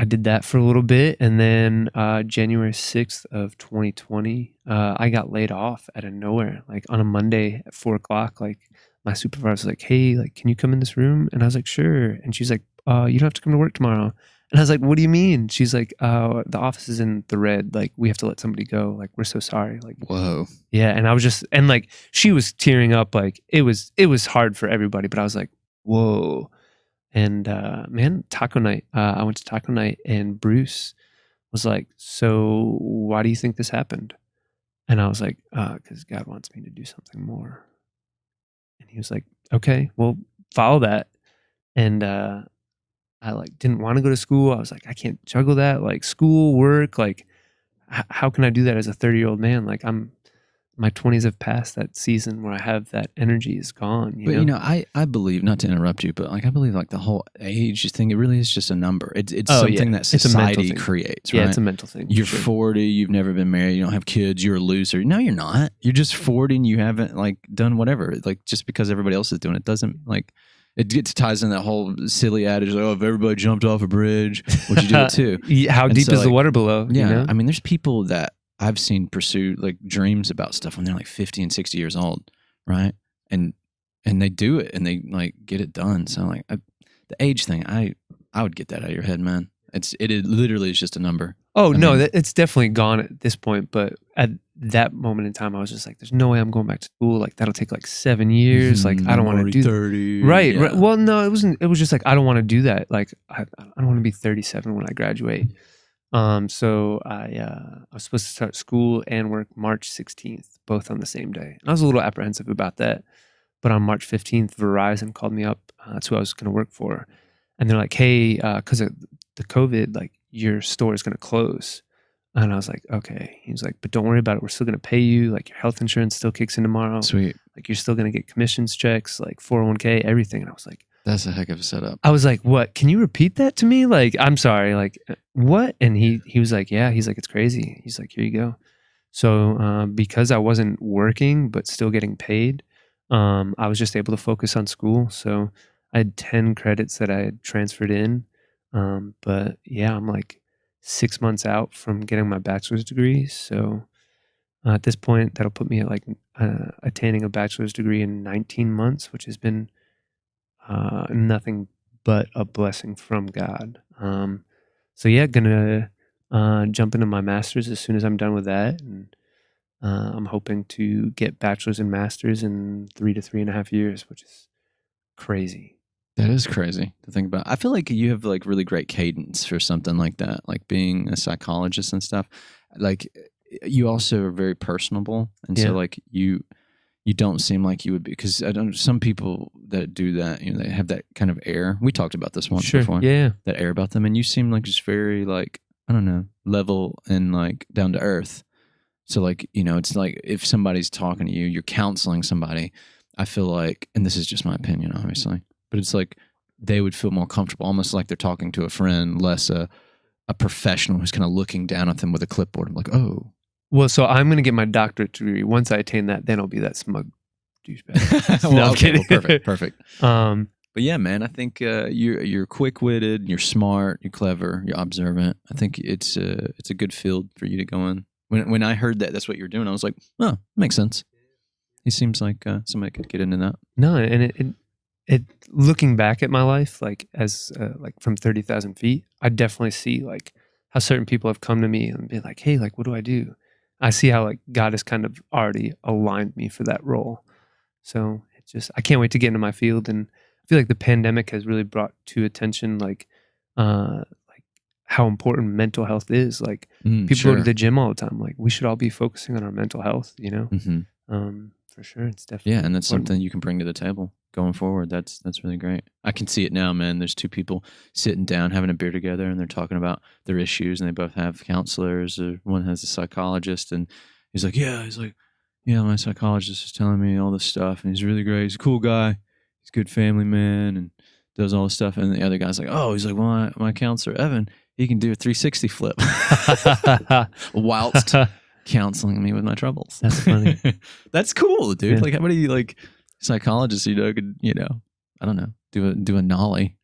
I did that for a little bit, and then January 6th of 2020, I got laid off out of nowhere, like on a Monday at 4:00. Like my supervisor was like, "Hey, like, can you come in this room?" And I was like, "Sure." And she's like, "You don't have to come to work tomorrow." And I was like, "What do you mean?" She's like, "The office is in the red. Like, we have to let somebody go. Like, we're so sorry." Like, Whoa. yeah. And I was just, and like, she was tearing up. Like, it was hard for everybody, but I was like, whoa. And man, taco night. I went to taco night, and Bruce was like, "So, why do you think this happened?" And I was like, "Because God wants me to do something more." And he was like, "Okay, well, follow that." And I like didn't want to go to school. I was like, I can't juggle that, like school, work. Like, how can I do that as a 30-year-old man? Like, my 20s have passed that season where I have that energy is gone. But you know, I believe, not to interrupt you, but like I believe like the whole age thing, it really is just a number. It's something that society creates, right? Yeah, it's a mental thing. You're 40, you've never been married, you don't have kids, you're a loser. No, you're not. You're just 40 and you haven't like done whatever. Like just because everybody else is doing it doesn't like it gets ties in that whole silly adage like, oh, if everybody jumped off a bridge, would you do it too? How deep is the water below? Yeah. You know? I mean, there's people that I've seen pursue like dreams about stuff when they're like 50 and 60 years old, right? And they do it and they like get it done. So like the age thing, I would get that out of your head, man. It literally is just a number. Oh, no, it's definitely gone at this point. But at that moment in time, I was just like, there's no way I'm going back to school. Like, that'll take like 7 years. Like, I don't want to do 30. Right, Yeah. right. Well, no, it wasn't. It was just like, I don't want to do that. Like, I don't want to be 37 when I graduate. So I was supposed to start school and work March 16th, both on the same day. And I was a little apprehensive about that. But on March 15th, Verizon called me up. That's who I was going to work for. And they're like, hey, because of the COVID, like, your store is going to close. And I was like, okay. He was like, but don't worry about it. We're still going to pay you. Like, your health insurance still kicks in tomorrow. Sweet. Like, you're still going to get commissions checks, like 401k, everything. And I was like, that's a heck of a setup. I was like, what? Can you repeat that to me? Like, I'm sorry. Like, what? And he was like, yeah. He's like, it's crazy. He's like, here you go. So because I wasn't working but still getting paid, I was just able to focus on school. So I had 10 credits that I had transferred in. But yeah, I'm like 6 months out from getting my bachelor's degree. So at this point, that'll put me at like attaining a bachelor's degree in 19 months, which has been nothing but a blessing from God. So yeah, gonna jump into my master's as soon as I'm done with that. And I'm hoping to get bachelor's and master's in 3 to 3.5 years, which is crazy. That is crazy to think about. I feel like you have like really great cadence for something like that, like being a psychologist and stuff. Like you also are very personable, and so like you don't seem like you would be, because I don't. Some people that do that, you know, they have that kind of air. We talked about this once before. Yeah, that air about them, and you seem like just very like, I don't know, level and like down to earth. So like, you know, it's like if somebody's talking to you, you're counseling somebody. I feel like, and this is just my opinion, obviously, but it's like they would feel more comfortable, almost like they're talking to a friend, less a professional who's kind of looking down at them with a clipboard. I'm like, oh. Well, so I'm going to get my doctorate degree. Once I attain that, then I'll be that smug douchebag. Well, No, I'm okay, kidding. well, perfect. But yeah, man, I think you're quick-witted, you're smart, you're clever, you're observant. I think it's a good field for you to go in. When I heard that's what you're doing, I was like, oh, makes sense. He seems like somebody could get into that. No, and it looking back at my life, like as like from 30,000 feet, I definitely see like how certain people have come to me and be like, hey, like, what do I do? I see how like God has kind of already aligned me for that role. So it's just, I can't wait to get into my field. And I feel like the pandemic has really brought to attention like how important mental health is. Like people go to the gym all the time. Like we should all be focusing on our mental health, you know? Mm-hmm. For sure. It's definitely and that's important. Something you can bring to the table going forward. That's really great. I can see it now, man. There's two people sitting down having a beer together and they're talking about their issues, and they both have counselors, or one has a psychologist, and he's like, yeah, my psychologist is telling me all this stuff, and he's really great. He's a cool guy. He's a good family man and does all this stuff. And the other guy's like, oh, he's like, well, my counselor, Evan, he can do a 360 flip whilst counseling me with my troubles. That's funny. That's cool, dude. Yeah. Like how many like psychologists, you know, could, you know, I don't know, do a nollie.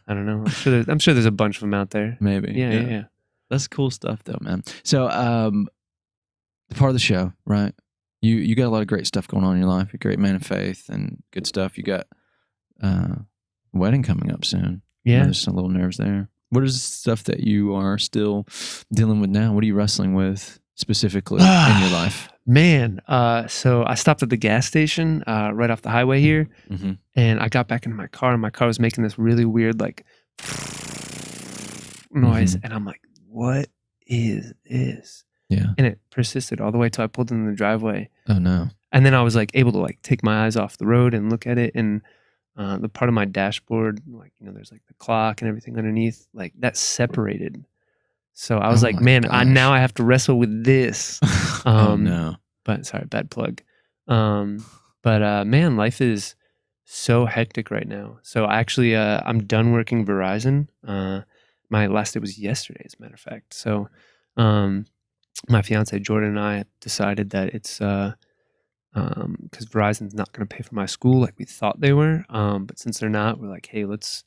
I don't know. I'm sure there's a bunch of them out there. Maybe. Yeah. That's cool stuff, though, man. So, the part of the show, right? You got a lot of great stuff going on in your life. You're a great man of faith and good stuff. You got a wedding coming up soon. Yeah. There's some little nerves there. What is the stuff that you are still dealing with now? What are you wrestling with specifically in your life? Man, so I stopped at the gas station right off the highway here, Mm-hmm. and I got back into my car, and my car was making this really weird like noise, and I'm like, "What is this?" Yeah. And it persisted all the way till I pulled in the driveway. Oh no. And then I was like able to like take my eyes off the road and look at it, and the part of my dashboard, like there's like the clock and everything underneath, like that separated. So I was like, man, now I have to wrestle with this. Oh no. But sorry, bad plug. But man, life is so hectic right now. So actually, I'm done working Verizon. My last day was yesterday, as a matter of fact. So my fiance Jordan and I decided that it's because Verizon's not going to pay for my school like we thought they were. But since they're not, we're like, hey, let's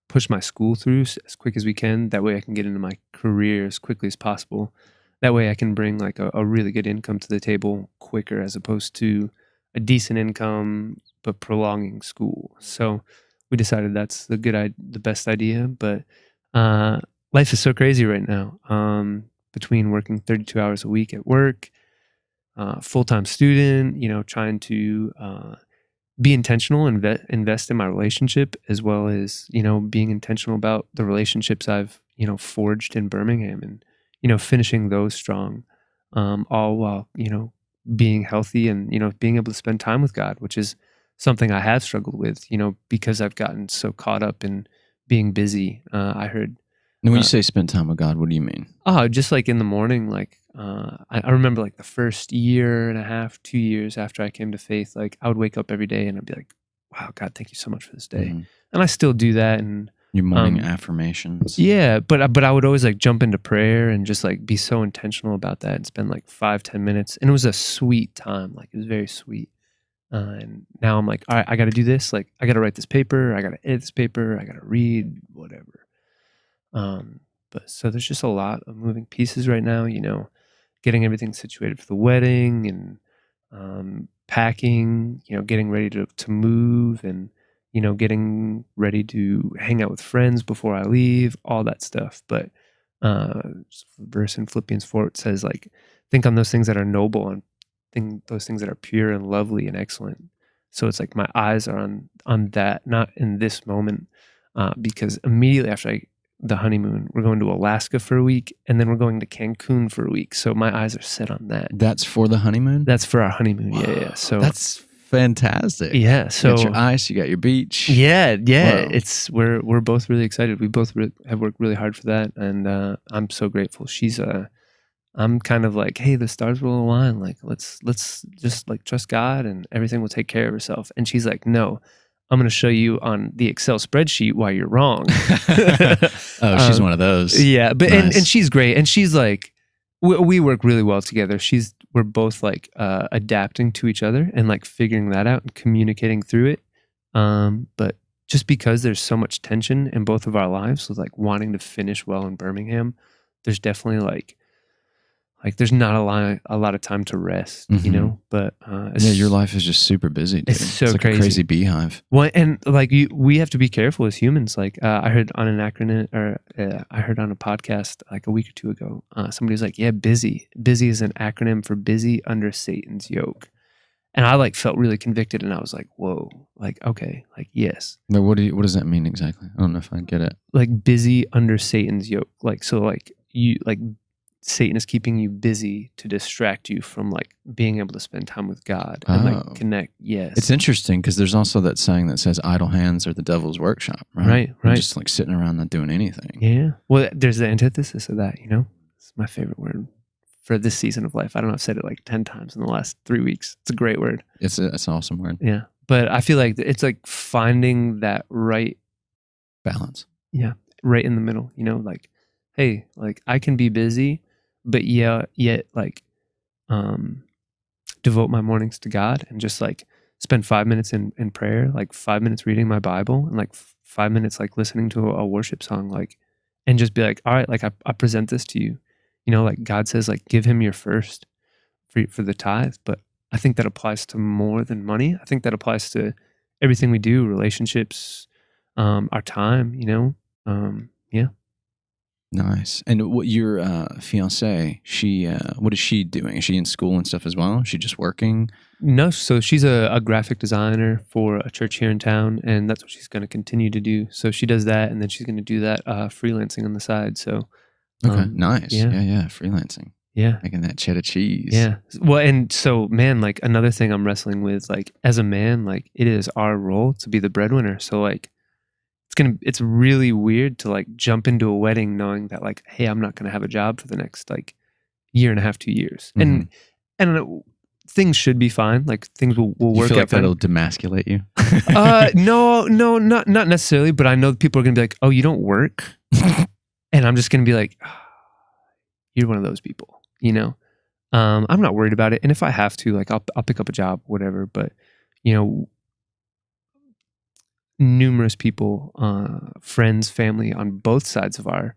push my school through as quick as we can. That way I can get into my career as quickly as possible. That way I can bring like a really good income to the table quicker, as opposed to a decent income but prolonging school. So we decided that's the best idea. But life is so crazy right now. Between working 32 hours a week at work, full-time student, trying to be intentional and invest in my relationship, as well as, being intentional about the relationships I've, forged in Birmingham, and, finishing those strong, all while, being healthy and, being able to spend time with God, which is something I have struggled with, because I've gotten so caught up in being busy. I heard. And when you say spend time with God, what do you mean? Oh, just like in the morning, like I remember like the first year and a half, 2 years after I came to faith, like I would wake up every day and I'd be like, wow, God, thank you so much for this day. Mm-hmm. And I still do that. And your morning affirmations. Yeah, but I would always like jump into prayer and just like be so intentional about that and spend like 5-10 minutes. And it was a sweet time. Like it was very sweet. And now I'm like, all right, I got to do this. Like I got to write this paper. I got to edit this paper. I got to read whatever. But so there's just a lot of moving pieces right now, getting everything situated for the wedding and packing, getting ready to move and, getting ready to hang out with friends before I leave, all that stuff. But verse in Philippians 4, it says like, think on those things that are noble and think those things that are pure and lovely and excellent. So it's like my eyes are on that, not in this moment, because immediately after the honeymoon, we're going to Alaska for a week, and then we're going to Cancun for a week. So my eyes are set on that. That's for the honeymoon? That's for our honeymoon. Wow. Yeah. So that's fantastic. Yeah. So you got your ice, you got your beach. Yeah. Wow. We're both really excited. We both have worked really hard for that, and I'm so grateful. I'm kind of like, hey, the stars will align. Like let's just like trust God, and everything will take care of itself. And she's like, no. I'm going to show you on the Excel spreadsheet why you're wrong. Oh, she's one of those. Yeah, but nice. and she's great, and she's like, we work really well together. We're both like adapting to each other and like figuring that out and communicating through it. But just because there's so much tension in both of our lives with like wanting to finish well in Birmingham, there's definitely like there's not a lot of time to rest, but your life is just super busy, dude. It's so like crazy. A crazy beehive. Well, and like we have to be careful as humans. Like I heard on an acronym, or I heard on a podcast like a week or two ago, somebody was like, yeah, busy is an acronym for busy under Satan's yoke. And I like felt really convicted, and I was like, whoa, like, okay, like, yes. But what does that mean exactly? I don't know if I get it. Like busy under Satan's yoke. Like, so like Satan is keeping you busy to distract you from like being able to spend time with God and like connect. Yes. It's interesting because there's also that saying that says idle hands are the devil's workshop, right? Right. Just like sitting around not doing anything. Yeah. Well, there's the antithesis of that, It's my favorite word for this season of life. I don't know, I've said it like 10 times in the last 3 weeks. It's a great word. It's an awesome word. Yeah. But I feel like it's like finding that right balance. Yeah. Right in the middle, like, hey, like I can be busy, but yet like devote my mornings to God and just like spend 5 minutes in prayer, like 5 minutes reading my Bible, and like 5 minutes like listening to a worship song, like, and just be like, all right, like I present this to you. You know, like God says, like, give him your first for the tithe. But I think that applies to more than money. I think that applies to everything we do, relationships, our time, you know? Yeah. Nice. And what your fiance, she what is she doing? Is she in school and stuff as well? Is she just working? No, so she's a graphic designer for a church here in town, and that's what she's going to continue to do. So she does that, and then she's going to do that freelancing on the side. So Okay, nice. yeah. Yeah, freelancing. Yeah. Making that cheddar cheese. Yeah. Well, and so, man, like another thing I'm wrestling with, like as a man, like it is our role to be the breadwinner. So like it's really weird to like jump into a wedding knowing that like, hey, I'm not going to have a job for the next like year and a half, 2 years. Mhm. And things should be fine. Like things will You work feel out like fine. that'll demasculate you? No, not necessarily, but I know people are going to be like, oh, you don't work. And I'm just going to be like, oh, you're one of those people, you know? I'm not worried about it. And if I have to, like, I'll pick up a job, whatever. But, you know, numerous people, friends, family on both sides of our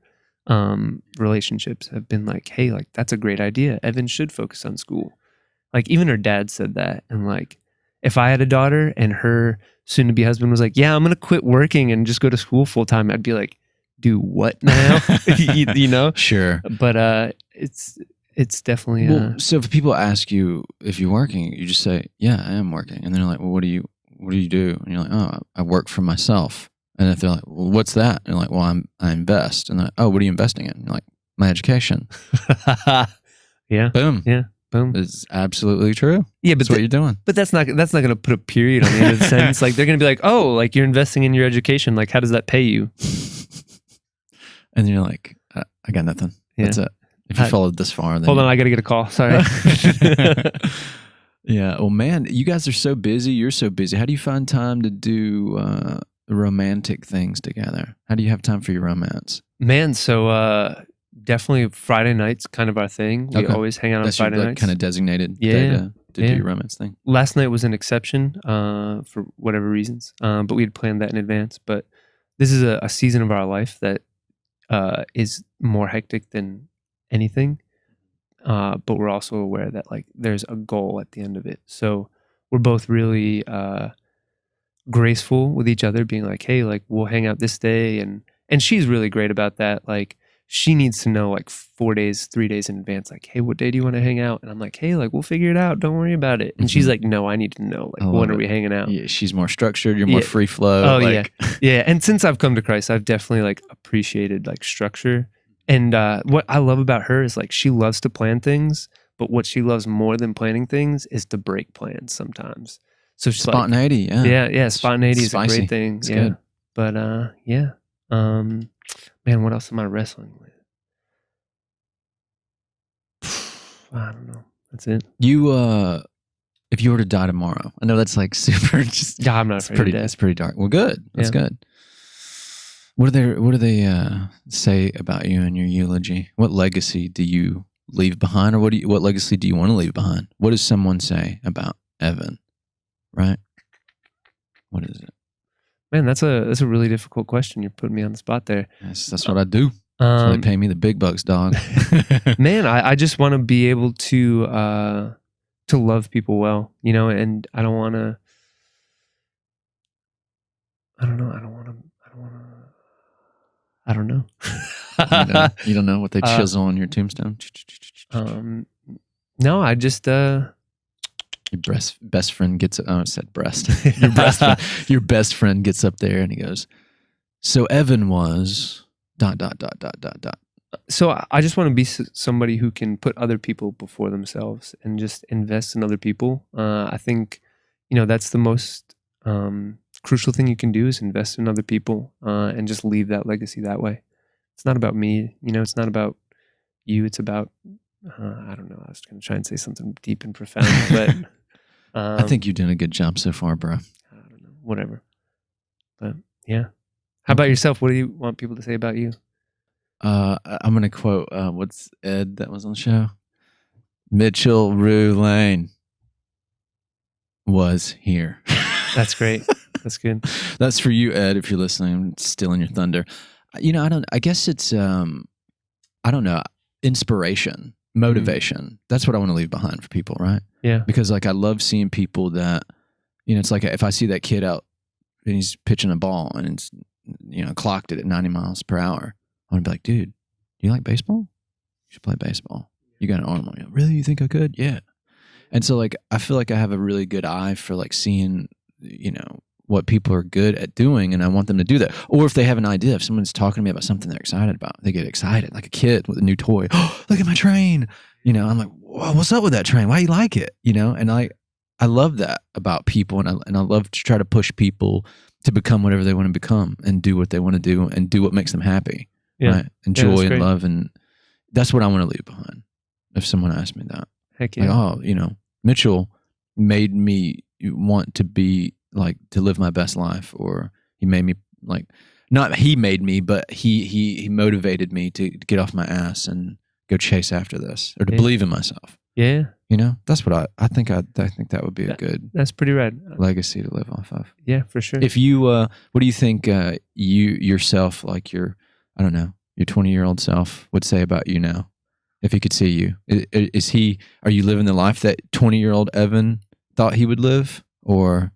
relationships have been like, hey, like, that's a great idea. Evan should focus on school. Like, even her dad said that. And like, if I had a daughter and her soon to be husband was like, yeah, I'm going to quit working and just go to school full time, I'd be like, do what now? you know? Sure. But it's definitely Well, so if people ask you if you're working, you just say, yeah, I am working. And they're like, well, what do you do? And you're like, oh, I work for myself. And if they're like, well, what's that? And you're like, well, I invest. And they're like, oh, what are you investing in? And you're like, my education. yeah. Boom. Yeah. Boom. It's absolutely true. Yeah, but that's what you're doing. But that's not going to put a period on the end of the sentence. Like they're going to be like, oh, like you're investing in your education. Like, how does that pay you? And you're like, I got nothing. Yeah. That's it. If you followed this far, then hold on, I got to get a call. Sorry. Yeah. Well, man, you guys are so busy. You're so busy. How do you find time to do romantic things together? How do you have time for your romance? Man, so definitely Friday night's kind of our thing. We always hang out on Friday nights. Kind of designated day to do your romance thing. Last night was an exception for whatever reasons, but we had planned that in advance. But this is a season of our life that is more hectic than anything. But we're also aware that like there's a goal at the end of it. So we're both really graceful with each other, being like, hey, like we'll hang out this day. And she's really great about that. Like she needs to know like 3 days in advance, like, hey, what day do you want to hang out? And I'm like, hey, like we'll figure it out. Don't worry about it. And she's like, no, I need to know, like, when are we hanging out? Yeah, she's more structured. You're more free flow. Oh, like. Yeah. And since I've come to Christ, I've definitely like appreciated like structure. And what I love about her is like she loves to plan things, but what she loves more than planning things is to break plans sometimes. So she's spontaneity, like, yeah, spontaneity is a great thing. It's yeah, good. But yeah, man, what else am I wrestling with? I don't know. That's it. You, if you were to die tomorrow, I know that's like super. Just yeah, I'm not afraid of death. It's pretty dark. Well, good. That's good. What do they say about you in your eulogy? What legacy do you leave behind, or what legacy do you want to leave behind? What does someone say about Evan? Right? What is it? Man, that's a really difficult question. You're putting me on the spot there. Yes, that's what I do. That's why they pay me the big bucks, dog. Man, I just want to be able to love people well, you know, and I don't want to. I don't know. You don't know what they chisel on your tombstone? No, I just your best friend gets it said breast. Your best friend gets up there and he goes, so Evan was ... So I just want to be somebody who can put other people before themselves and just invest in other people. I think, you know, that's the most crucial thing you can do is invest in other people and just leave that legacy that way. It's not about me, you know, it's not about you. It's about, I don't know. I was going to try and say something deep and profound, but I think you're doing a good job so far, bro. I don't know, whatever. But yeah. How about yourself? What do you want people to say about you? I'm going to quote, what's Ed that was on the show? Mitchell Rue Lane was here. That's great. That's good. That's for you, Ed, if you're listening. I'm stealing your thunder. I guess it's, I don't know, inspiration, motivation. That's what I want to leave behind for people, right? Yeah. Because like, I love seeing people that, it's like if I see that kid out and he's pitching a ball and it's, clocked it at 90 miles per hour, I want to be like, dude, do you like baseball? You should play baseball. You got an arm on you. Really? You think I could? Yeah. And so like, I feel like I have a really good eye for like seeing, what people are good at doing, and I want them to do that. Or if they have an idea, if someone's talking to me about something they're excited about, they get excited, like a kid with a new toy. Oh, look at my train. I'm like, whoa, what's up with that train? Why do you like it? And I love that about people, and I love to try to push people to become whatever they want to become and do what they want to do and do what makes them happy. Yeah. Right? And joy and love, and that's what I want to leave behind. If someone asked me that, heck yeah. Like, Mitchell made me want to be like to live my best life, or he made me like, not he made me, but he motivated me to get off my ass and go chase after this, or to believe in myself. Yeah. That's what I think that would be a good, that's pretty rad legacy to live off of. Yeah, for sure. If you, what do you think you yourself, like your 20-year-old self would say about you now? If he could see you, are you living the life that 20-year-old Evan thought he would live? Or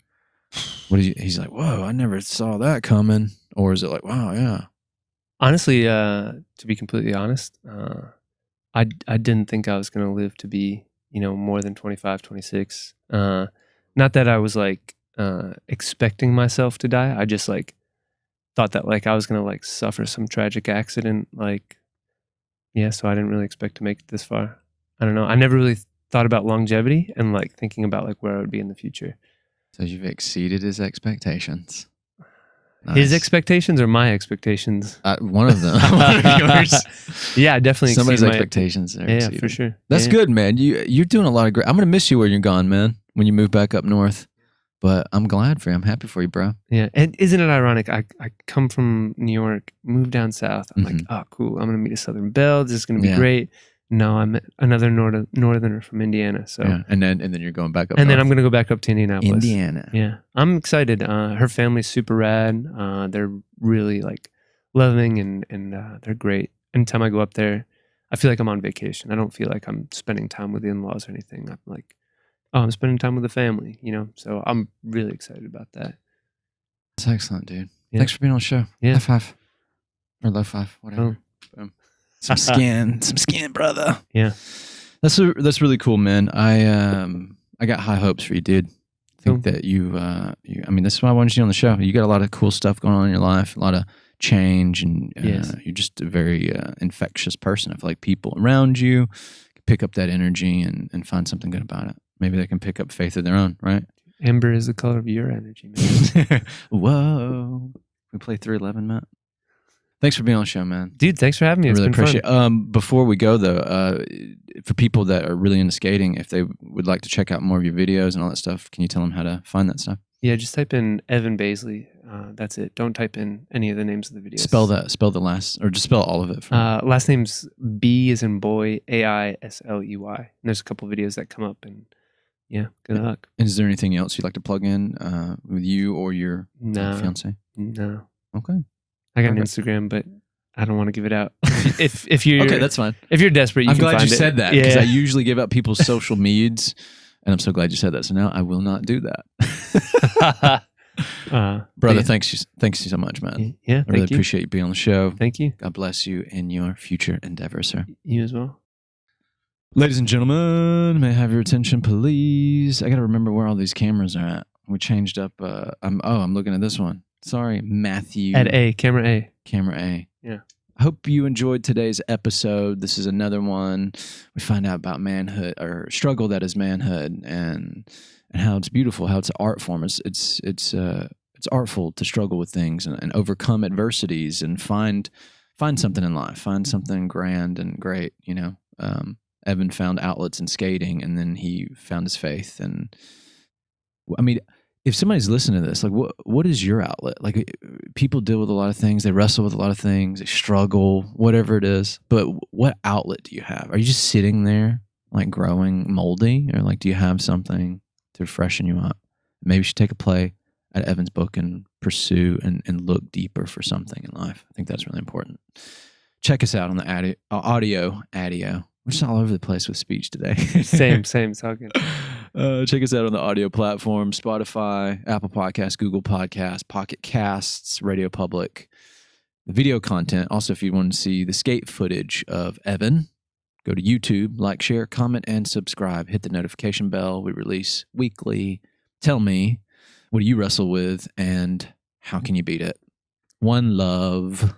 he's like, whoa, I never saw that coming. Or is it like, wow, yeah. Honestly, to be completely honest, I didn't think I was going to live to be, more than 25, 26. Not that I was like expecting myself to die. I just like thought that like I was going to like suffer some tragic accident. Like, yeah, so I didn't really expect to make it this far. I don't know. I never really thought about longevity and like thinking about like where I would be in the future. So you've exceeded his expectations. Nice. His expectations or my expectations? One of them. One of yours. Yeah, definitely. Somebody's expectations are yeah, exceeded. For sure. That's good, man. You're doing a lot of great. I'm gonna miss you when you're gone, man. When you move back up north. But I'm glad for you. I'm happy for you, bro. Yeah, and isn't it ironic? I come from New York, moved down south. I'm like, oh, cool. I'm gonna meet a Southern Belle. This is gonna be great. No, I met another northerner from Indiana. So and then you're going back up. And then I'm gonna go back up to Indianapolis. Indiana. Yeah, I'm excited. Her family's super rad. They're really like loving and they're great. Anytime I go up there, I feel like I'm on vacation. I don't feel like I'm spending time with the in-laws or anything. I'm like, oh, I'm spending time with the family. So I'm really excited about that. That's excellent, dude. Yeah. Thanks for being on the show. Yeah. High five or low five, whatever. Boom. Some skin, brother. Yeah, that's really cool, man. I got high hopes for you, dude. I think that you. I mean, this is why I wanted you on the show. You got a lot of cool stuff going on in your life, a lot of change, and you're just a very infectious person. I feel like people around you can pick up that energy and find something good about it. Maybe they can pick up faith of their own, right? Amber is the color of your energy, man. Whoa. We play 311, Matt. Thanks for being on the show, man. Dude, thanks for having me. I It's really been appreciate fun. it. Before we go, though, for people that are really into skating, if they would like to check out more of your videos and all that stuff, can you tell them how to find that stuff? Yeah, just type in Evan Baisley. That's it. Don't type in any of the names of the videos. Spell the last, or just spell all of it. For me. Last name's B as in boy, Aisley. And there's a couple videos that come up, and yeah, good luck. And is there anything else you'd like to plug in with you or your fiance? No. Okay. I got an Instagram, but I don't want to give it out. if you're okay, that's fine. If you're desperate, you I'm can glad find you it. said that because I usually give out people's social medias, and I'm so glad you said that. So now I will not do that. Brother, thanks you so much, man. Yeah, I really appreciate you being on the show. Thank you. God bless you in your future endeavors, sir. You as well. Ladies and gentlemen, may I have your attention, please? I got to remember where all these cameras are at. We changed up. I'm looking at this one. Sorry, Matthew. At A, camera A. Camera A. Yeah. I hope you enjoyed today's episode. This is another one. We find out about manhood or struggle that is manhood, and how it's beautiful, how it's an art form. It's artful to struggle with things and overcome adversities and find something in life, find something grand and great. Evan found outlets in skating, and then he found his faith. And I mean, if somebody's listening to this, like, what is your outlet? Like, people deal with a lot of things, they wrestle with a lot of things, they struggle, whatever it is. But what outlet do you have? Are you just sitting there, like growing moldy, or like, do you have something to freshen you up? Maybe you should take a play at Evan's book and pursue and look deeper for something in life. I think that's really important. Check us out on the audio. We're just all over the place with speech today. Same. It's all good. Check us out on the audio platform, Spotify, Apple Podcasts, Google Podcasts, Pocket Casts, Radio Public. The video content. Also, if you want to see the skate footage of Evan, go to YouTube, like, share, comment, and subscribe. Hit the notification bell. We release weekly. Tell me, what do you wrestle with and how can you beat it? One love.